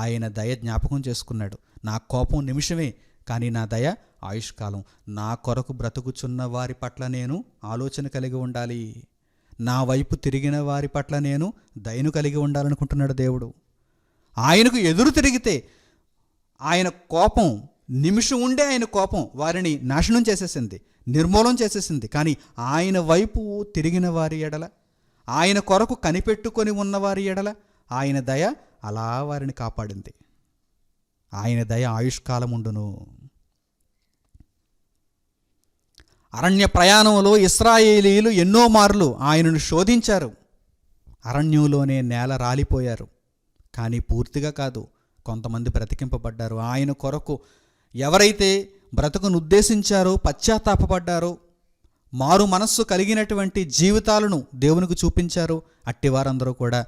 ఆయన దయ జ్ఞాపకం చేసుకున్నాడు. నా కోపం నిమిషమే, కానీ నా దయ ఆయుష్కాలం. నా కొరకు బ్రతుకుచున్న వారి పట్ల నేను ఆలోచన కలిగి ఉండాలి, నా వైపు తిరిగిన వారి పట్ల నేను దయను కలిగి ఉండాలనుకుంటున్నాడు దేవుడు. ఆయనకు ఎదురు తిరిగితే ఆయన కోపం నిమిషం ఉండే ఆయన కోపం వారిని నాశనం చేసేసింది, నిర్మూలన చేసేసింది. కానీ ఆయన వైపు తిరిగిన వారి ఎడల, ఆయన కొరకు కనిపెట్టుకొని ఉన్నవారి ఎడల ఆయన దయ అలా వారిని కాపాడింది. ఆయన దయ ఆయుష్కాలం ఉండును. అరణ్య ప్రయాణంలో ఇశ్రాయేలీయులు ఎన్నో మార్లు ఆయనను శోధించారు. అరణ్యంలోనే నేల రాలిపోయారు, కానీ పూర్తిగా కాదు, కొంతమంది బ్రతికింపబడ్డారు. ఆయన కొరకు ఎవరైతే బ్రతుకును ఉద్దేశించారో, పశ్చాత్తాపపడ్డారో, మారు మనస్సు కలిగినటువంటి జీవితాలను దేవునికి చూపించారు, అట్టివారందరూ కూడా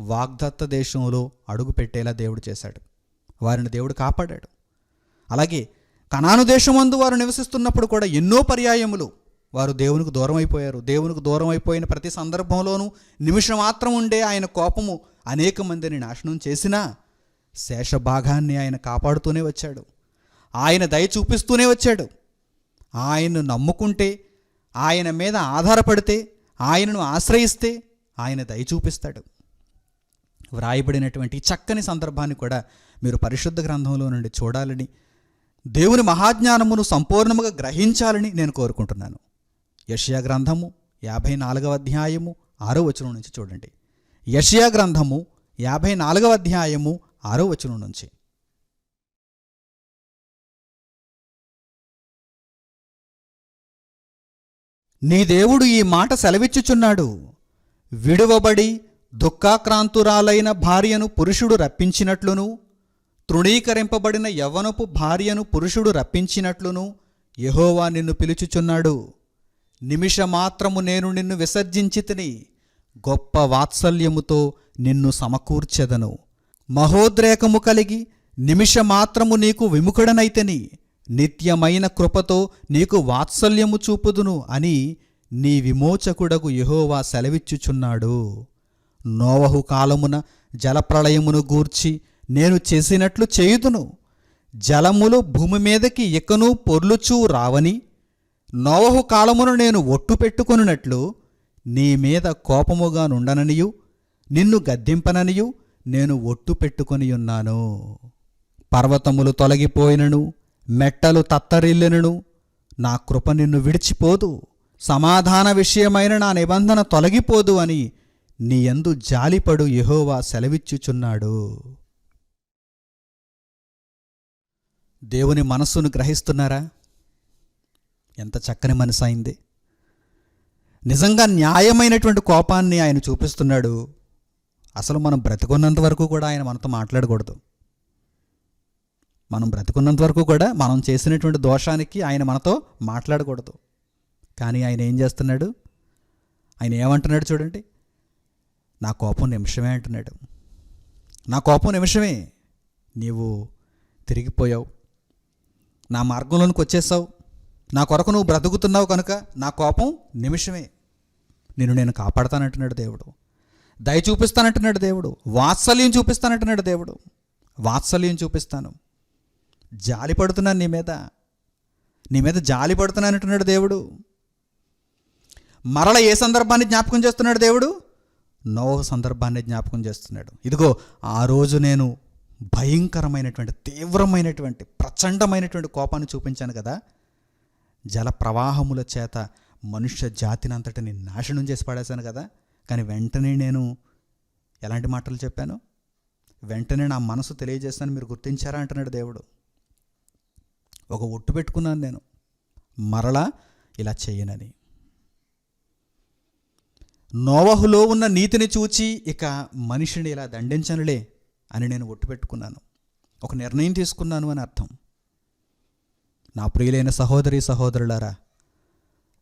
వాగ్దత్త దేశంలో అడుగు పెట్టేలా దేవుడు చేశాడు. వారిని దేవుడు కాపాడాడు. అలాగే కనాను దేశమందు వారు నివసిస్తున్నప్పుడు కూడా ఎన్నో పర్యాయములు వారు దేవునికి దూరం అయిపోయారు. దేవునికి దూరం అయిపోయిన ప్రతి సందర్భంలోనూ నిమిషం మాత్రం ఉండే ఆయన కోపము అనేక మందిని నాశనం చేసినా శేషభాగాన్ని ఆయన కాపాడుతూనే వచ్చాడు. ఆయన దయ చూపిస్తూనే వచ్చాడు. ఆయన్ను నమ్ముకుంటే, ఆయన మీద ఆధారపడితే, ఆయనను ఆశ్రయిస్తే ఆయన దయ చూపిస్తాడు. వ్రాయబడినటువంటి చక్కని సందర్భాన్ని కూడా మీరు పరిశుద్ధ గ్రంథంలో నుండి చూడాలని, దేవుని మహాజ్ఞానమును సంపూర్ణముగా గ్రహించాలని నేను కోరుకుంటున్నాను. యెషయా గ్రంథము 54వ అధ్యాయము 6వ వచనం నుంచి చూడండి. యెషయా గ్రంథము 54వ అధ్యాయము 6వ వచనం నుంచి. నీ దేవుడు ఈ మాట సెలవిచ్చుచున్నాడు, విడువబడి దుఃఖాక్రాంతురాలైన భార్యను పురుషుడు రప్పించినట్లును, తృణీకరింపబడిన యవ్వనపు భార్యను పురుషుడు రప్పించినట్లును యెహోవా నిన్ను పిలుచుచున్నాడు. నిమిషమాత్రము నేను నిన్ను విసర్జించితిని, గొప్ప వాత్సల్యముతో నిన్ను సమకూర్చెదను. మహోద్రేకము కలిగి నిమిషమాత్రము నీకు విముఖుడనైతిని, నిత్యమైన కృపతో నీకు వాత్సల్యము చూపుదును అని నీ విమోచకుడగు యెహోవా సెలవిచ్చుచున్నాడు. నోవహు కాలమున జలప్రళయమును గూర్చి నేను చేసినట్లు చేయుదును. జలములు భూమి మీదకి ఇకను పొర్లుచూ రావని, నోవహు కాలమును నేను ఒట్టు పెట్టుకొనున్నట్లు నీ మీద కోపముగా నుండననియు నిన్ను గద్దింపననియు నేను ఒట్టు పెట్టుకొనియున్నాను. పర్వతములు తొలగిపోయినను, మెట్టలు తత్తరిల్లినను నా కృప నిన్ను విడిచిపోదు, సమాధాన విషయమైన నా నిబంధన తొలగిపోదు అని నీ యందు జాలిపడు యెహోవా సెలవిచ్చుచున్నాడు. దేవుని మనస్సును గ్రహిస్తున్నారా? ఎంత చక్కని మనసు అయింది. నిజంగా న్యాయమైనటువంటి కోపాన్ని ఆయన చూపిస్తున్నాడు. అసలు మనం బ్రతికున్నంత వరకు కూడా ఆయన మనతో మాట్లాడకూడదు. మనం బ్రతికున్నంత వరకు కూడా మనం చేసినటువంటి దోషానికి ఆయన మనతో మాట్లాడకూడదు. కానీ ఆయన ఏం చేస్తున్నాడు? ఆయన ఏమంటున్నాడు చూడండి, నా కోపం నిమిషమే అంటున్నాడు. నా కోపం నిమిషమే. నీవు తిరిగిపోయావు, నా మార్గంలోనికి వచ్చేసావు, నా కొరకు నువ్వు బ్రతుకుతున్నావు కనుక నా కోపం నిమిషమే. నేను కాపాడతానంటున్నాడు దేవుడు. దయ చూపిస్తానంటున్నాడు దేవుడు. వాత్సల్యం చూపిస్తానంటున్నాడు దేవుడు. వాత్సల్యం చూపిస్తాను, జాలి పడుతున్నాను నీ మీద జాలి పడుతున్నాను అంటున్నాడు దేవుడు. మరల ఏ సందర్భాన్ని జ్ఞాపకం చేస్తున్నాడు దేవుడు? నోవహు సందర్భాన్ని జ్ఞాపకం చేస్తున్నాడు. ఇదిగో ఆ రోజు నేను భయంకరమైనటువంటి, తీవ్రమైనటువంటి, ప్రచండమైనటువంటి కోపాన్ని చూపించాను కదా, జల ప్రవాహముల చేత మనుష్య జాతిని అంతటిని నాశనం చేసి పడేశాను కదా. కానీ వెంటనే నేను ఎలాంటి మాటలు చెప్పాను? వెంటనే నా మనసు తెలియజేస్తాను, మీరు గుర్తించారా అంటున్నాడు దేవుడు. ఒక ఒట్టు పెట్టుకున్నాను, నేను మరలా ఇలా చేయనని. నోవహులో ఉన్న నీతిని చూచి ఇక మనిషిని ఇలా దండించనులే అని నేను ఒట్టు పెట్టుకున్నాను, ఒక నిర్ణయం తీసుకున్నాను అని అర్థం. నా ప్రియులైన సహోదరి సహోదరులారా,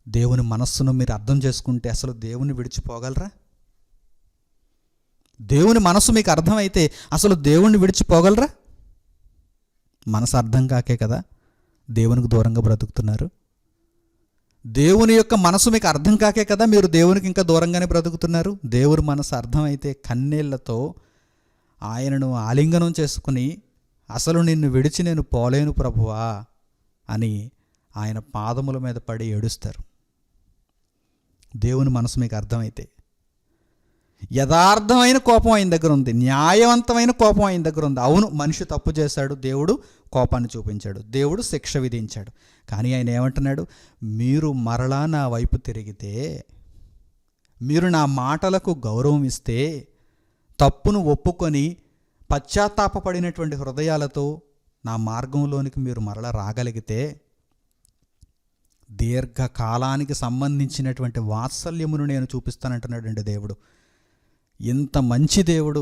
దేవుని మనస్సును మీరు అర్థం చేసుకుంటే అసలు దేవుని విడిచిపోగలరా? దేవుని మనస్సు మీకు అర్థమైతే అసలు దేవుణ్ణి విడిచిపోగలరా? మనసు అర్థం కాకే కదా దేవునికి దూరంగా బ్రతుకుతున్నారు. దేవుని యొక్క మనసు మీకు అర్థం కాకే కదా మీరు దేవునికి ఇంకా దూరంగానే బ్రతుకుతున్నారు. దేవుని మనసు అర్థమైతే కన్నీళ్లతో ఆయనను ఆలింగనం చేసుకుని, అసలు నిన్ను విడిచి నేను పోలేను ప్రభువా అని ఆయన పాదముల మీద పడి ఏడుస్తారు. దేవుని మనసు మీకు అర్థమైతే. యథార్థమైన కోపం ఆయన దగ్గర ఉంది, న్యాయవంతమైన కోపం ఆయన దగ్గర ఉంది. అవును, మనిషి తప్పు చేశాడు, దేవుడు కోపాన్ని చూపించాడు, దేవుడు శిక్ష విధించాడు. కానీ ఆయన ఏమంటున్నాడు? మీరు మరలా నా వైపు తిరిగితే, మీరు నా మాటలకు గౌరవం ఇస్తే, తప్పును ఒప్పుకొని పశ్చాత్తాపపడినటువంటి హృదయాలతో నా మార్గంలోనికి మీరు మరలా రాగలిగితే, దీర్ఘకాలానికి సంబంధించినటువంటి వాత్సల్యమును నేను చూపిస్తానంటున్నాడండి దేవుడు. ఇంత మంచి దేవుడు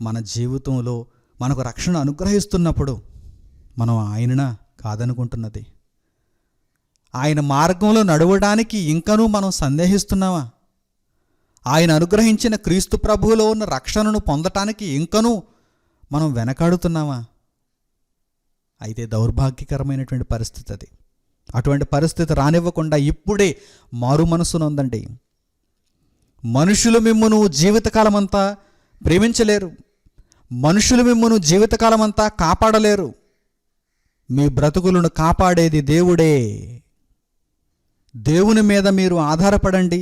మన జీవితంలో మనకు రక్షణ అనుగ్రహిస్తున్నప్పుడు మనం ఆయననా కాదనుకుంటున్నది? ఆయన మార్గంలో నడవడానికి ఇంకనూ మనం సందేహిస్తున్నావా? ఆయన అనుగ్రహించిన క్రీస్తు ప్రభువులో ఉన్న రక్షణను పొందటానికి ఇంకనూ మనం వెనకాడుతున్నావా? అయితే దౌర్భాగ్యకరమైనటువంటి పరిస్థితి అది. అటువంటి పరిస్థితి రానివ్వకుండా ఇప్పుడే మారు మనసునందండి. మనుషులు మిమ్మును జీవితకాలమంతా ప్రేమించలేరు, మనుషులు మిమ్మును జీవితకాలమంతా కాపాడలేరు. మీ బ్రతుకులను కాపాడేది దేవుడే. దేవుని మీద మీరు ఆధారపడండి.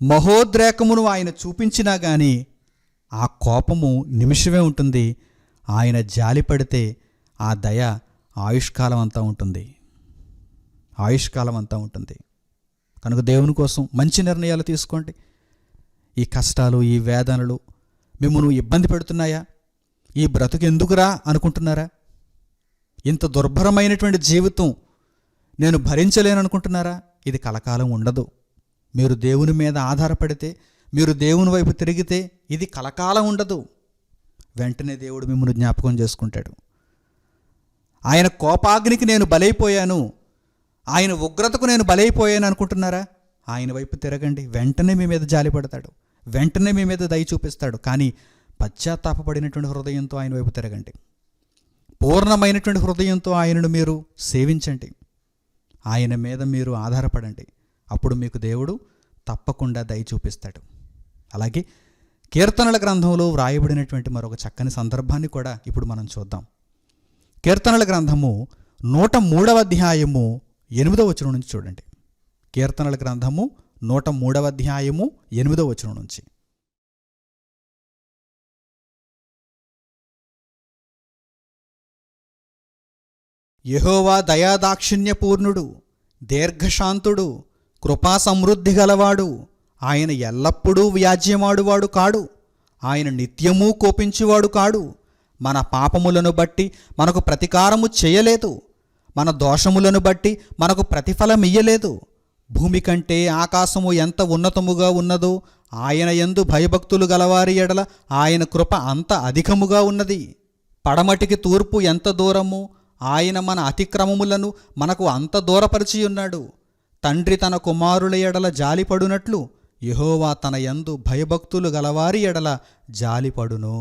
మహోద్రేకమును ఆయన చూపించినా కానీ ఆ కోపము నిమిషమే ఉంటుంది. ఆయన జాలి పడితే ఆ దయ ఆయుష్కాలం అంతా ఉంటుంది, ఆయుష్కాలం అంతా ఉంటుంది. కనుక దేవుని కోసం మంచి నిర్ణయాలు తీసుకోండి. ఈ కష్టాలు, ఈ వేదనలు మిమ్మల్ని ఇబ్బంది పెడుతున్నాయా? ఈ బ్రతుకు ఎందుకురా అనుకుంటున్నారా? ఇంత దుర్భరమైనటువంటి జీవితం నేను భరించలేను అనుకుంటున్నారా? ఇది కలకాలం ఉండదు. మీరు దేవుని మీద ఆధారపడితే, మీరు దేవుని వైపు తిరిగితే ఇది కలకాలం ఉండదు. వెంటనే దేవుడు మిమ్మల్ని జ్ఞాపకం చేసుకుంటాడు. ఆయన కోపాగ్నికి నేను బలైపోయాను, ఆయన ఉగ్రతకు నేను బలైపోయాను అనుకుంటున్నారా? ఆయన వైపు తిరగండి, వెంటనే మీ మీద జాలి పడతాడు, వెంటనే మీ మీద దయ చూపిస్తాడు. కానీ పశ్చాత్తాపపడినటువంటి హృదయంతో ఆయన వైపు తిరగండి. పూర్ణమైనటువంటి హృదయంతో ఆయనను మీరు సేవించండి, ఆయన మీద మీరు ఆధారపడండి. అప్పుడు మీకు దేవుడు తప్పకుండా దయ చూపిస్తాడు. అలాగే కీర్తనల గ్రంథంలో వ్రాయబడినటువంటి మరొక చక్కని సందర్భాన్ని కూడా ఇప్పుడు మనం చూద్దాం. కీర్తనల గ్రంథము 103వ అధ్యాయము 8వ వచనం నుంచి చూడండి. కీర్తనల గ్రంథము 103వ అధ్యాయము 8వ వచనం నుంచి. యెహోవా దయాదాక్షిణ్యపూర్ణుడు, దీర్ఘశాంతుడు, కృపా సమృద్ధి గలవాడు. ఆయన ఎల్లప్పుడూ వ్యాజ్యమాడువాడు కాడు, ఆయన నిత్యమూ కోపించువాడు కాడు. మన పాపములను బట్టి మనకు ప్రతీకారము చేయలేదు, మన దోషములను బట్టి మనకు ప్రతిఫలమియ్యలేదు. భూమి కంటే ఆకాశము ఎంత ఉన్నతముగా ఉన్నదో ఆయన యందు భయభక్తులు గలవారి ఎడల ఆయన కృప అంత అధికముగా ఉన్నది. పడమటికి తూర్పు ఎంత దూరము, ఆయన మన అతిక్రమములను మనకు అంత దూరపరిచి ఉన్నాడు. తండ్రి తన కుమారుల ఎడల జాలిపడునట్లు యెహోవా తన యందు భయభక్తులు గలవారి ఎడల జాలిపడును.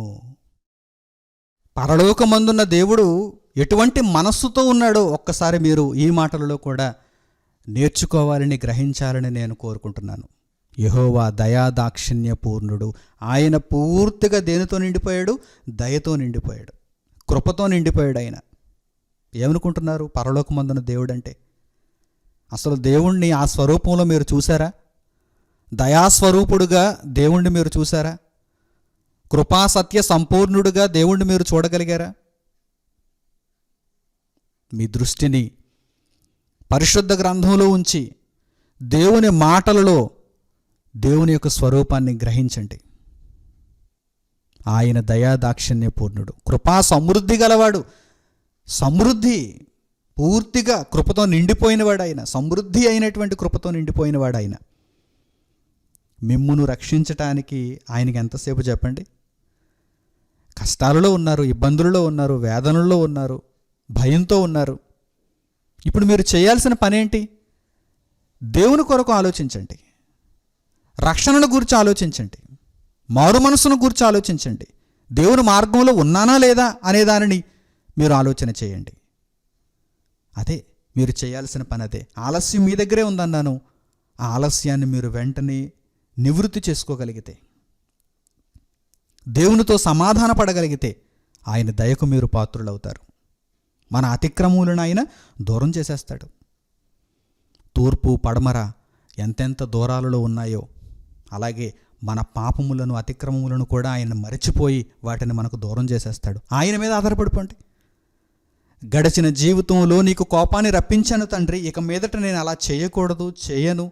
పరలోకమందున్న దేవుడు ఎటువంటి మనస్సుతో ఉన్నాడో ఒక్కసారి మీరు ఈ మాటలలో కూడా నేర్చుకోవాలని, గ్రహించాలని నేను కోరుకుంటున్నాను. యెహోవా దయాదాక్షిణ్య పూర్ణుడు. ఆయన పూర్తిగా దేనితో నిండిపోయాడు? దయతో నిండిపోయాడు, కృపతో నిండిపోయాడు. ఆయన ఏమనుకుంటున్నారు పరలోకమందున దేవుడు అంటే? అసలు దేవుణ్ణి ఆ స్వరూపంలో మీరు చూసారా? దయాస్వరూపుడుగా దేవుణ్ణి మీరు చూసారా? కృపాసత్య సంపూర్ణుడుగా దేవుణ్ణి మీరు చూడగలిగారా? మీ దృష్టిని పరిశుద్ధ గ్రంథంలో ఉంచి దేవుని మాటలలో దేవుని యొక్క స్వరూపాన్ని గ్రహించండి. ఆయన దయాదాక్షిణ్య పూర్ణుడు, కృపా సమృద్ధి గలవాడు. సమృద్ధి, పూర్తిగా కృపతో నిండిపోయినవాడు ఆయన. సమృద్ధి అయినటువంటి కృపతో నిండిపోయినవాడు ఆయన. మిమ్మును రక్షించటానికి ఆయనకి ఎంతసేపు చెప్పండి? కష్టాలలో ఉన్నారు, ఇబ్బందులలో ఉన్నారు, వేదనల్లో ఉన్నారు, భయంతో ఉన్నారు. ఇప్పుడు మీరు చేయాల్సిన పనేంటి? దేవుని కొరకు ఆలోచించండి, రక్షణను గురించి ఆలోచించండి, మారు మనసును గురించి ఆలోచించండి, దేవుని మార్గంలో ఉన్నానా లేదా అనే దానిని మీరు ఆలోచన చేయండి. అదే మీరు చేయాల్సిన పని. అదే ఆలస్యం మీ దగ్గరే ఉందన్నాను. ఆ ఆలస్యాన్ని మీరు వెంటనే నివృత్తి చేసుకోగలిగితే, దేవునితో సమాధాన పడగలిగితే ఆయన దయకు మీరు పాత్రులవుతారు. మన అతిక్రమములను ఆయన దూరం చేసేస్తాడు. తూర్పు పడమర ఎంతెంత దూరాలలో ఉన్నాయో అలాగే మన పాపములను, అతిక్రమములను కూడా ఆయన మరిచిపోయి వాటిని మనకు దూరం చేసేస్తాడు. ఆయన మీద ఆధారపడిపోండి. గడిచిన జీవితంలో నీకు కోపాన్ని రప్పించాను తండ్రి, ఇక మీదట నేను అలా చేయకూడదు, చేయను,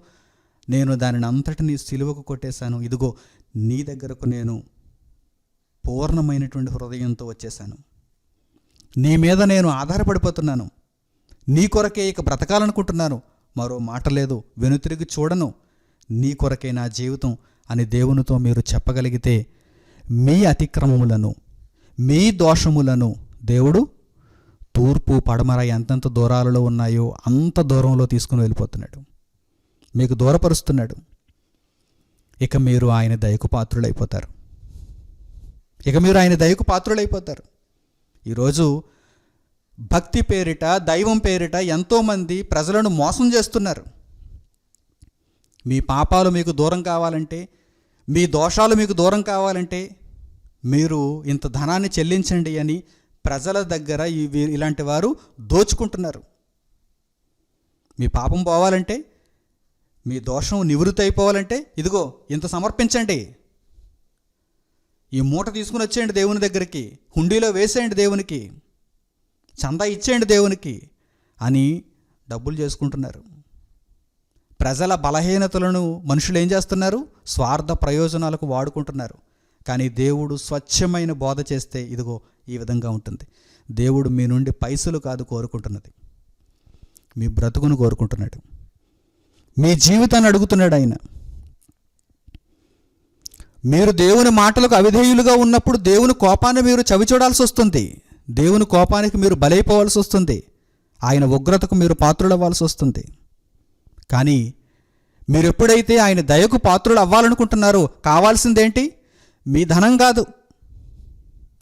నేను దానిని అంతటినీ సిలువకు కొట్టేశాను, ఇదిగో నీ దగ్గరకు నేను పూర్ణమైనటువంటి హృదయంతో వచ్చేశాను, నీ మీద నేను ఆధారపడిపోతున్నాను, నీ కొరకే ఇక బ్రతకాలనుకుంటున్నాను, మరో మాట లేదు, వెనుతిరిగి చూడను, నీ కొరకే నా జీవితం అని దేవునితో మీరు చెప్పగలిగితే మీ అతిక్రమములను, మీ దోషములను దేవుడు తూర్పు పడమర ఎంతెంత దూరాలలో ఉన్నాయో అంత దూరంలో తీసుకుని వెళ్ళిపోతున్నాడు, మీకు దూరపరుస్తున్నాడు. ఇక మీరు ఆయన దయకు పాత్రులైపోతారు. ఇక మీరు ఆయన దయకు పాత్రులైపోతారు. ఈరోజు భక్తి పేరిట, దైవం పేరిట ఎంతోమంది ప్రజలను మోసం చేస్తున్నారు. మీ పాపాలు మీకు దూరం కావాలంటే, మీ దోషాలు మీకు దూరం కావాలంటే మీరు ఇంత ధనాన్ని చెల్లించండి అని ప్రజల దగ్గర ఇలాంటి వారు దోచుకుంటున్నారు. మీ పాపం పోవాలంటే, మీ దోషం నివృత్తి అయిపోవాలంటే ఇదిగో ఇంత సమర్పించండి, ఈ మూట తీసుకుని వచ్చేయండి దేవుని దగ్గరికి, హుండీలో వేసేయండి దేవునికి, చందా ఇచ్చేయండి దేవునికి అని డబ్బులు చేసుకుంటున్నారు. ప్రజల బలహీనతలను మనుషులు ఏం చేస్తున్నారు? స్వార్థ ప్రయోజనాలకు వాడుకుంటున్నారు. కానీ దేవుడు స్వచ్ఛమైన బోధ చేస్తే ఇదిగో ఈ విధంగా ఉంటుంది. దేవుడు మీ నుండి పైసలు కాదు కోరుకుంటున్నది, మీ బ్రతుకును కోరుకుంటున్నాడు, మీ జీవితాన్ని అడుగుతున్నాడు ఆయన. మీరు దేవుని మాటలకు అవిధేయులుగా ఉన్నప్పుడు దేవుని కోపాన్ని మీరు చవిచూడాల్సి వస్తుంది. దేవుని కోపానికి మీరు బలైపోవాల్సి వస్తుంది. ఆయన ఉగ్రతకు మీరు పాత్రులవ్వాల్సి వస్తుంది. కానీ మీరు ఎప్పుడైతే ఆయన దయకు పాత్రులు అవ్వాలనుకుంటున్నారో కావాల్సిందేంటి? మీ ధనం కాదు.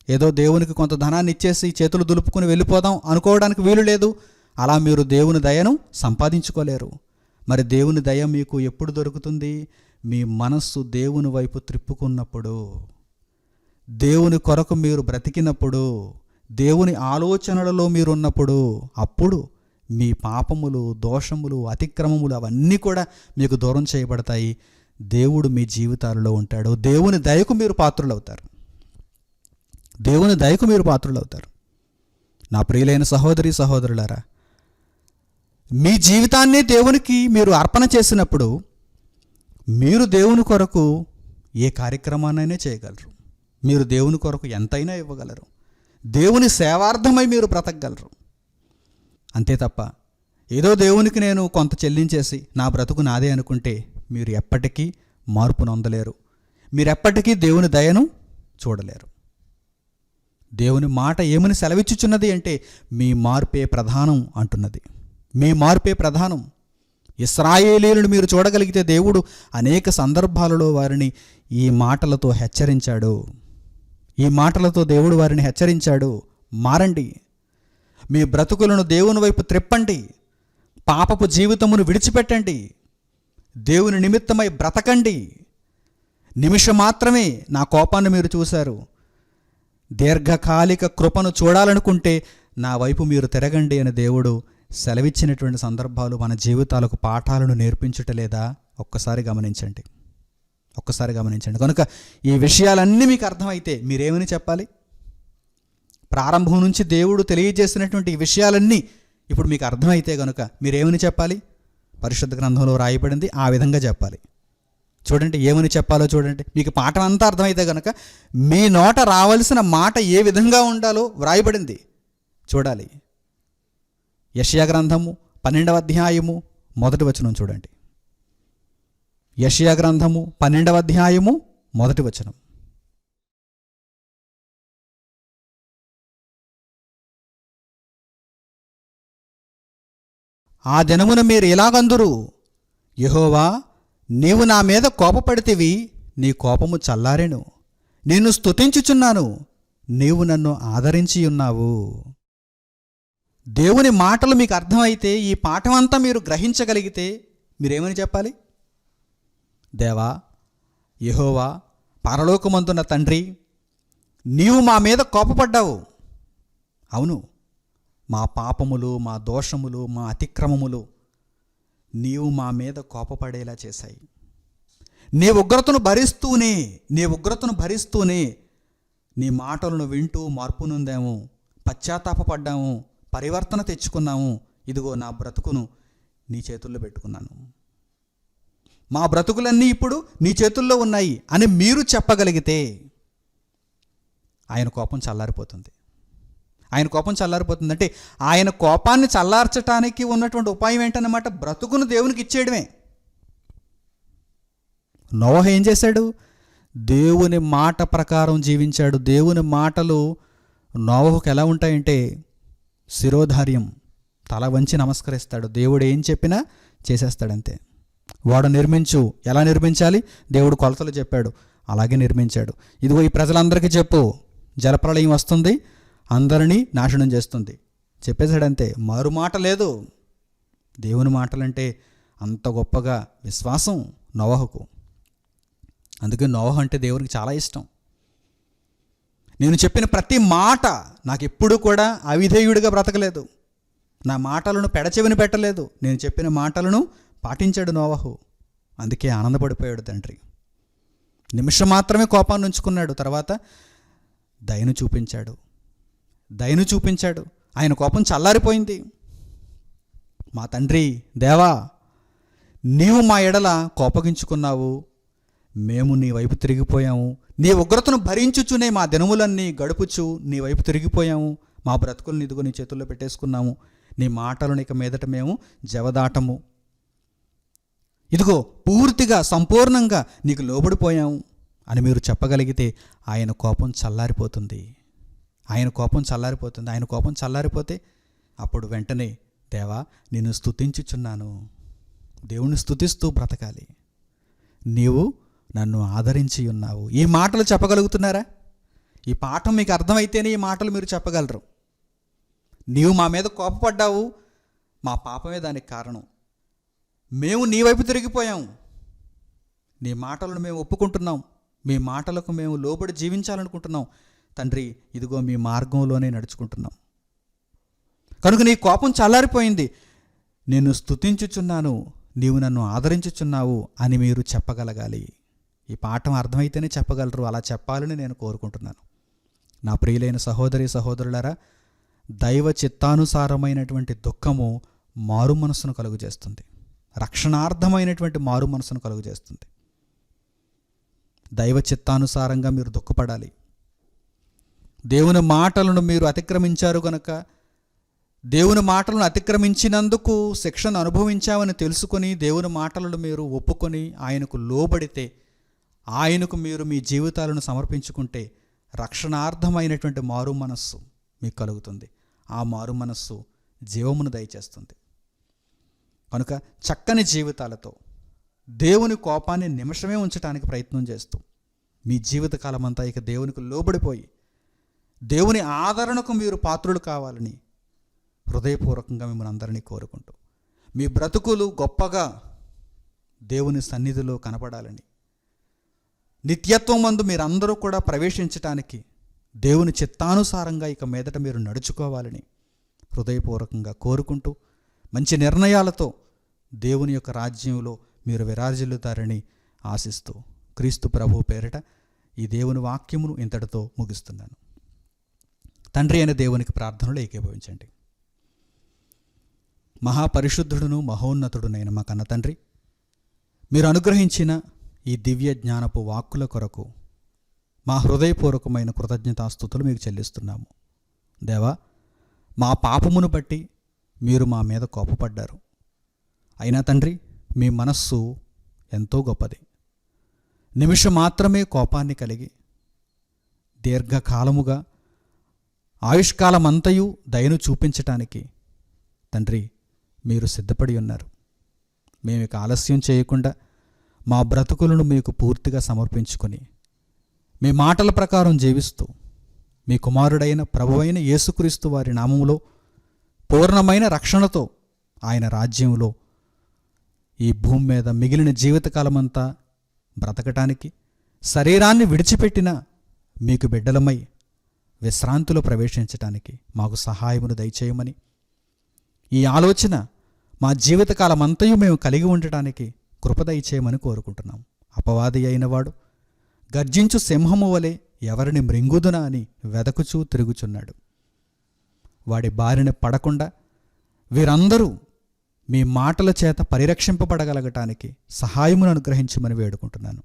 ఏదో దేవునికి కొంత ధనాన్ని ఇచ్చేసి చేతులు దులుపుకుని వెళ్ళిపోదాం అనుకోవడానికి వీలు లేదు. అలా మీరు దేవుని దయను సంపాదించుకోలేరు. మరి దేవుని దయ మీకు ఎప్పుడు దొరుకుతుంది? మీ మనస్సు దేవుని వైపు త్రిప్పుకున్నప్పుడు, దేవుని కొరకు మీరు బ్రతికినప్పుడు, దేవుని ఆలోచనలలో మీరున్నప్పుడు, అప్పుడు మీ పాపములు, దోషములు, అతిక్రమములు అవన్నీ కూడా మీకు దూరం చేయబడతాయి. దేవుడు మీ జీవితాలలో ఉంటాడు. దేవుని దయకు మీరు పాత్రులవుతారు. దేవుని దయకు మీరు పాత్రులవుతారు. నా ప్రియులైన సహోదరి సహోదరులారా, మీ జీవితాన్ని దేవునికి మీరు అర్పణ చేసినప్పుడు మీరు దేవుని కొరకు ఏ కార్యక్రమాన్నైనా చేయగలరు. మీరు దేవుని కొరకు ఎంతైనా ఇవ్వగలరు. దేవుని సేవార్థమై మీరు బ్రతకగలరు. అంతే తప్ప ఏదో దేవునికి నేను కొంత చెల్లించేసి నా బ్రతుకు నాదే అనుకుంటే మీరు ఎప్పటికీ మార్పు నొందలేరు. మీరు ఎప్పటికీ దేవుని దయను చూడలేరు. దేవుని మాట ఏమని సెలవిచ్చుచున్నది అంటే మీ మార్పే ప్రధానం అంటున్నది. మీ మార్పే ప్రధానం. ఇశ్రాయేలీయులను మీరు చూడగలిగితే దేవుడు అనేక సందర్భాలలో వారిని ఈ మాటలతో హెచ్చరించాడు. ఈ మాటలతో దేవుడు వారిని హెచ్చరించాడు. మారండి, మీ బ్రతుకులను దేవుని వైపు త్రిప్పండి, పాపపు జీవితమును విడిచిపెట్టండి, దేవుని నిమిత్తమై బ్రతకండి. నిమిషం మాత్రమే నా కోపాన్ని మీరు చూశారు, దీర్ఘకాలిక కృపను చూడాలనుకుంటే నా వైపు మీరు తిరగండి అని దేవుడు సెలవిచ్చినటువంటి సందర్భాలు మన జీవితాలకు పాఠాలను నేర్పించుటలేదా? ఒక్కసారి గమనించండి, ఒక్కసారి గమనించండి. కనుక ఈ విషయాలన్నీ మీకు అర్థమైతే మీరేమని చెప్పాలి? ప్రారంభం నుంచి దేవుడు తెలియజేసినటువంటి ఈ విషయాలన్నీ ఇప్పుడు మీకు అర్థమైతే కనుక మీరేమని చెప్పాలి? పరిశుద్ధ గ్రంథంలో రాయబడింది ఆ విధంగా చెప్పాలి. చూడండి ఏమని చెప్పాలో చూడండి. మీకు పాఠం అంతా అర్థమైతే కనుక మీ నోట రావాల్సిన మాట ఏ విధంగా ఉండాలో వ్రాయబడింది చూడాలి. యెషయా గ్రంథము 12వ అధ్యాయము 1వ వచనం చూడండి. యెషయా గ్రంథము 12వ అధ్యాయము 1వ వచనం. ఆ దినమున మీరు ఎలాగందురు, యెహోవా నీవు నా మీద కోపపడితివి, నీ కోపము చల్లారెను. నేను స్తుతించుచున్నాను, నీవు నన్ను ఆదరించి ఉన్నావు. దేవుని మాటలు మీకు అర్థమైతే, ఈ పాఠం అంతా మీరు గ్రహించగలిగితే మీరేమని చెప్పాలి? దేవా, యెహోవా, పరలోకమందున్న తండ్రి, నీవు మా మీద కోపపడ్డావు. అవును, మా పాపములు, మా దోషములు, మా అతిక్రమములు నీవు మా మీద కోపపడేలా చేశాయి. నీ ఉగ్రతను భరిస్తూనే నీ మాటలను వింటూ మార్పు నొందాము, పశ్చాత్తాపపడ్డాము, పరివర్తన తెచ్చుకున్నాము. ఇదిగో నా బ్రతుకును నీ చేతుల్లో పెట్టుకున్నాను, మా బ్రతుకులన్నీ ఇప్పుడు నీ చేతుల్లో ఉన్నాయి అని మీరు చెప్పగలిగితే ఆయన కోపం చల్లారిపోతుంది. ఆయన కోపం చల్లారిపోతుందంటే ఆయన కోపాన్ని చల్లార్చడానికి ఉన్నటువంటి ఉపాయం ఏంటన్నమాట? బ్రతుకును దేవునికి ఇచ్చేయడమే. నోవహు ఏం చేశాడు? దేవుని మాట ప్రకారం జీవించాడు. దేవుని మాటలు నోవహుకు ఎలా ఉంటాయంటే శిరోధార్యం, తల వంచి నమస్కరిస్తాడు. దేవుడు ఏం చెప్పినా చేసేస్తాడంతే. వాడు నిర్మించు, ఎలా నిర్మించాలి? దేవుడు కొలతలు చెప్పాడు, అలాగే నిర్మించాడు. ఇదిగో ఈ ప్రజలందరికీ చెప్పు, జలప్రళయం వస్తుంది, అందరినీ నాశనం చేస్తుంది, చెప్పేశాడంతే. మారు మాట లేదు. దేవుని మాటలంటే అంత గొప్పగా విశ్వాసం నోవహుకు. అందుకే నోవహు అంటే దేవునికి చాలా ఇష్టం. నేను చెప్పిన ప్రతి మాట నాకు ఎప్పుడూ కూడా అవిధేయుడిగా బ్రతకలేదు, నా మాటలను పెడచెవిని పెట్టలేదు, నేను చెప్పిన మాటలను పాటించాడు నోవహు. అందుకే ఆనందపడిపోయాడు తండ్రి. నిమిషం మాత్రమే కోపాన్ని ఉంచుకున్నాడు, తర్వాత దయను చూపించాడు. ఆయన కోపం చల్లారిపోయింది. మా తండ్రి దేవా, నీవు మా ఎడల కోపగించుకున్నావు, మేము నీ వైపు తిరిగిపోయాము. నీ ఉగ్రతను భరించుచునే మా దినములన్నీ గడుపుచు నీ వైపు తిరిగిపోయాము. మా బ్రతుకులను ఇదిగో నీ చేతుల్లో పెట్టేసుకున్నాము. నీ మాటలను ఇక మీదట మేము జవదాటము. ఇదిగో పూర్తిగా సంపూర్ణంగా నీకు లోబడిపోయాము అని మీరు చెప్పగలిగితే ఆయన కోపం చల్లారిపోతుంది. ఆయన కోపం చల్లారిపోతే అప్పుడు వెంటనే దేవా నిన్ను స్తుతించుచున్నాను, దేవుణ్ణి స్తుతిస్తూ బ్రతకాలి, నీవు నన్ను ఆదరించి ఉన్నావు. ఈ మాటలు చెప్పగలుగుతున్నారా? ఈ పాఠం మీకు అర్థమైతేనే ఈ మాటలు మీరు చెప్పగలరు. నీవు మా మీద కోపపడ్డావు, మా పాపమే దానికి కారణం, మేము నీ వైపు తిరిగిపోయాం, నీ మాటలను మేము ఒప్పుకుంటున్నాం, మీ మాటలకు మేము లోబడి జీవించాలనుకుంటున్నాం తండ్రి, ఇదిగో మీ మార్గంలోనే నడుచుకుంటున్నాం, కనుక నీ కోపం చల్లారిపోయింది, నేను స్తుతించుచున్నాను, నీవు నన్ను ఆదరించుచున్నావు అని మీరు చెప్పగలగాలి. ఈ పాఠం అర్థమైతేనే చెప్పగలరు. అలా చెప్పాలని నేను కోరుకుంటున్నాను. నా ప్రియులైన సహోదరి సహోదరులారా, దైవ చిత్తానుసారమైనటువంటి దుఃఖము మారు మనసును కలుగజేస్తుంది, రక్షణార్థమైనటువంటి మారు మనసును కలుగజేస్తుంది. దైవ చిత్తానుసారంగా మీరు దుఃఖపడాలి. దేవుని మాటలను మీరు అతిక్రమించారు గనక, దేవుని మాటలను అతిక్రమించినందుకు శిక్షను అనుభవించామని తెలుసుకొని దేవుని మాటలను మీరు ఒప్పుకొని ఆయనకు లోబడితే, ఆయనకు మీరు మీ జీవితాలను సమర్పించుకుంటే రక్షణార్థమైనటువంటి మారు మనస్సు మీకు కలుగుతుంది. ఆ మారు మనస్సు జీవమును దయచేస్తుంది. కనుక చక్కని జీవితాలతో దేవుని కోపాన్ని నిమిషమే ఉంచడానికి ప్రయత్నం చేస్తూ మీ జీవితకాలం అంతా ఇక దేవునికి లోబడిపోయి దేవుని ఆదరణకు మీరు పాత్రులు కావాలని హృదయపూర్వకంగా మిమ్మల్ని అందరినీ కోరుకుంటూ మీ బ్రతుకులు గొప్పగా దేవుని సన్నిధిలో కనపడాలని నిత్యత్వం మందు మీరందరూ కూడా ప్రవేశించటానికి దేవుని చిత్తానుసారంగా ఇక మీదట మీరు నడుచుకోవాలని హృదయపూర్వకంగా కోరుకుంటూ మంచి నిర్ణయాలతో దేవుని యొక్క రాజ్యంలో మీరు విరాజిల్లుతారని ఆశిస్తూ క్రీస్తు ప్రభు పేరిట ఈ దేవుని వాక్యమును ఇంతటితో ముగిస్తున్నాను. తండ్రి అయిన దేవునికి ప్రార్థనలు ఏకీభవించండి. మహాపరిశుద్ధుడును మహోన్నతుడునైన మా కన్న తండ్రి, మీరు అనుగ్రహించిన ఈ దివ్య జ్ఞానపు వాక్కుల కొరకు మా హృదయపూర్వకమైన కృతజ్ఞతాస్తుతులు మీకు చెల్లిస్తున్నాము. దేవా, మా పాపమును బట్టి మీరు మా మీద కోపపడ్డారు. అయినా తండ్రి, మీ మనస్సు ఎంతో గొప్పది. నిమిషం మాత్రమే కోపాన్ని కలిగి దీర్ఘకాలముగా ఆయుష్కాలమంతయు దయను చూపించటానికి తండ్రి మీరు సిద్ధపడి ఉన్నారు. మేము ఇక ఆలస్యం చేయకుండా మా బ్రతుకులను మీకు పూర్తిగా సమర్పించుకొని మీ మాటల ప్రకారం జీవిస్తూ మీ కుమారుడైన ప్రభువైన యేసుక్రీస్తు వారి నామములో పూర్ణమైన రక్షణతో ఆయన రాజ్యంలో ఈ భూమి మీద మిగిలిన జీవితకాలమంతా బ్రతకటానికి శరీరాన్ని విడిచిపెట్టిన మీకు బిడ్డలమై విశ్రాంతిలో ప్రవేశించటానికి మాకు సహాయమును దయచేయమని, ఈ ఆలోచన మా జీవితకాలమంతయు మేము కలిగి ఉండటానికి కృప దయచేయమని కోరుకుంటున్నాం. అపవాది అయినవాడు గర్జించు సింహము వలె ఎవరిని మృంగుదునా అని వెదకుచూ తిరుగుచున్నాడు. వాడి బారిన పడకుండా వీరందరూ మీ మాటల చేత పరిరక్షింపబడగలగటానికి సహాయమును అనుగ్రహించమని వేడుకుంటున్నాను.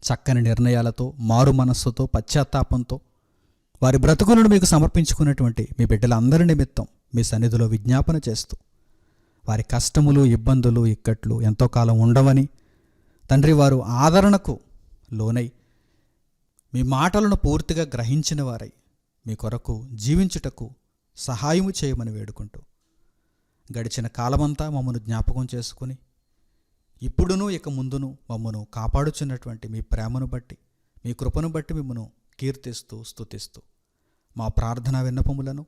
చక్కని నిర్ణయాలతో, మారు మనస్సుతో, పశ్చాత్తాపంతో వారి బ్రతుకులను మీకు సమర్పించుకున్నటువంటి మీ బిడ్డలందరి నిమిత్తం మీ సన్నిధిలో విజ్ఞాపన చేస్తూ వారి కష్టములు, ఇబ్బందులు, ఇక్కట్లు ఎంతో కాలం ఉండవని తండ్రి, వారు ఆదరణకు లోనై మీ మాటలను పూర్తిగా గ్రహించిన వారై మీ కొరకు జీవించుటకు సహాయము చేయమని వేడుకుంటూ గడిచిన కాలమంతా మమ్మను జ్ఞాపకం చేసుకుని ఇప్పుడును ఇక ముందును మమ్మను కాపాడుచున్నటువంటి మీ ప్రేమను బట్టి, మీ కృపను బట్టి మిమ్మను కీర్తిస్తూ స్తుతిస్తూ మా ప్రార్థనా విన్నపములను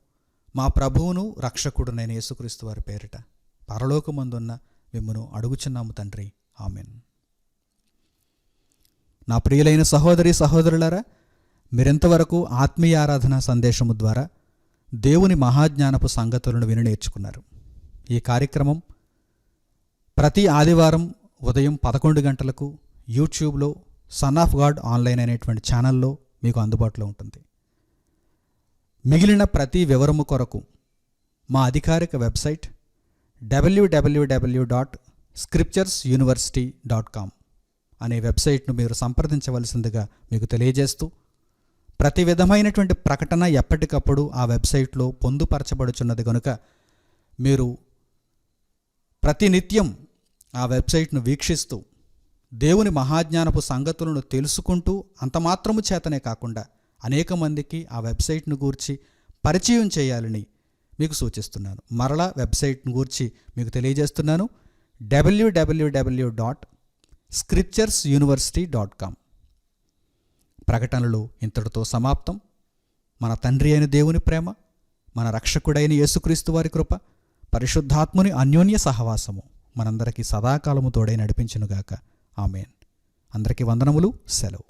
మా ప్రభువును రక్షకుడునైన యేసుక్రీస్తు వారి పేరిట పరలోకమందున్న మిమ్మను అడుగుచున్నాము తండ్రి. ఆమెన్. నా ప్రియులైన సహోదరి సహోదరులారా, మీరెంతవరకు ఆత్మీయ ఆరాధన సందేశము ద్వారా దేవుని మహాజ్ఞానపు సంగతులను విని నేర్చుకున్నారు. ఈ కార్యక్రమం ప్రతి ఆదివారం ఉదయం 11 గంటలకు యూట్యూబ్లో సన్ ఆఫ్ గాడ్ ఆన్లైన్ అనేటువంటి ఛానల్లో మీకు అందుబాటులో ఉంటుంది. మిగిలిన ప్రతి వివరము కొరకు మా అధికారిక వెబ్సైట్ www.scripturesuniversity.com అనే వెబ్సైట్ను మీరు సంప్రదించవలసిందిగా మీకు తెలియజేస్తూ, ప్రతి విధమైనటువంటి ప్రకటన ఎప్పటికప్పుడు ఆ వెబ్సైట్లో పొందుపరచబడుచున్నది కనుక మీరు ప్రతినిత్యం ఆ వెబ్సైట్ను వీక్షిస్తూ దేవుని మహాజ్ఞానపు సంగతులను తెలుసుకుంటూ అంతమాత్రము చేతనే కాకుండా అనేక మందికి ఆ వెబ్సైట్ను గూర్చి పరిచయం చేయాలని మీకు సూచిస్తున్నాను. మరలా వెబ్సైట్ను గూర్చి మీకు తెలియజేస్తున్నాను. www.scripturesuniversity.com. ప్రకటనలు ఇంతటితో సమాప్తం. మన తండ్రి అయిన దేవుని ప్రేమ, మన రక్షకుడైన యేసుక్రీస్తు వారి కృప, పరిశుద్ధాత్ముని అన్యోన్య సహవాసము మనందరికీ సదాకాలము తోడై నడిపించునుగాక. ఆమెన్. అందరికీ వందనములు. సెలవు.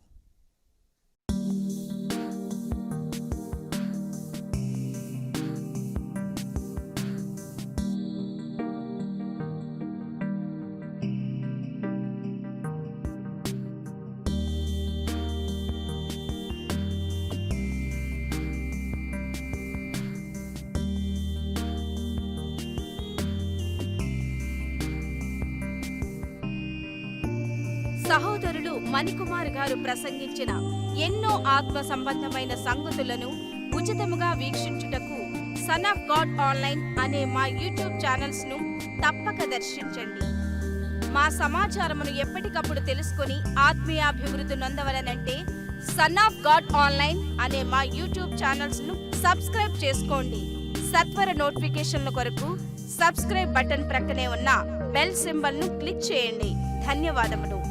సహోదరులు మణికుమార్ గారు ప్రసంగించిన ఎన్నో ఆత్మ సంబంధమైన సంగతులను ఉచితముగా వీక్షించుటకు సన్ ఆఫ్ గాడ్ ఆన్లైన్ అనే మా యూట్యూబ్ ఛానల్స్ ను తప్పక దర్శించండి. మా సమాచారమును ఎప్పటికప్పుడు తెలుసుకొని ఆత్మీయాభివృద్ధి నొందవలనంటే సన్ ఆఫ్ గాడ్ ఆన్లైన్ అనే మా యూట్యూబ్ ఛానల్స్ ను సబ్స్క్రైబ్ చేసుకోండి. సత్వర నోటిఫికేషన్ల కొరకు సబ్స్క్రైబ్ బటన్ ప్రక్కనే ఉన్న బెల్ సింబల్ ను క్లిక్ చేయండి. ధన్యవాదములు.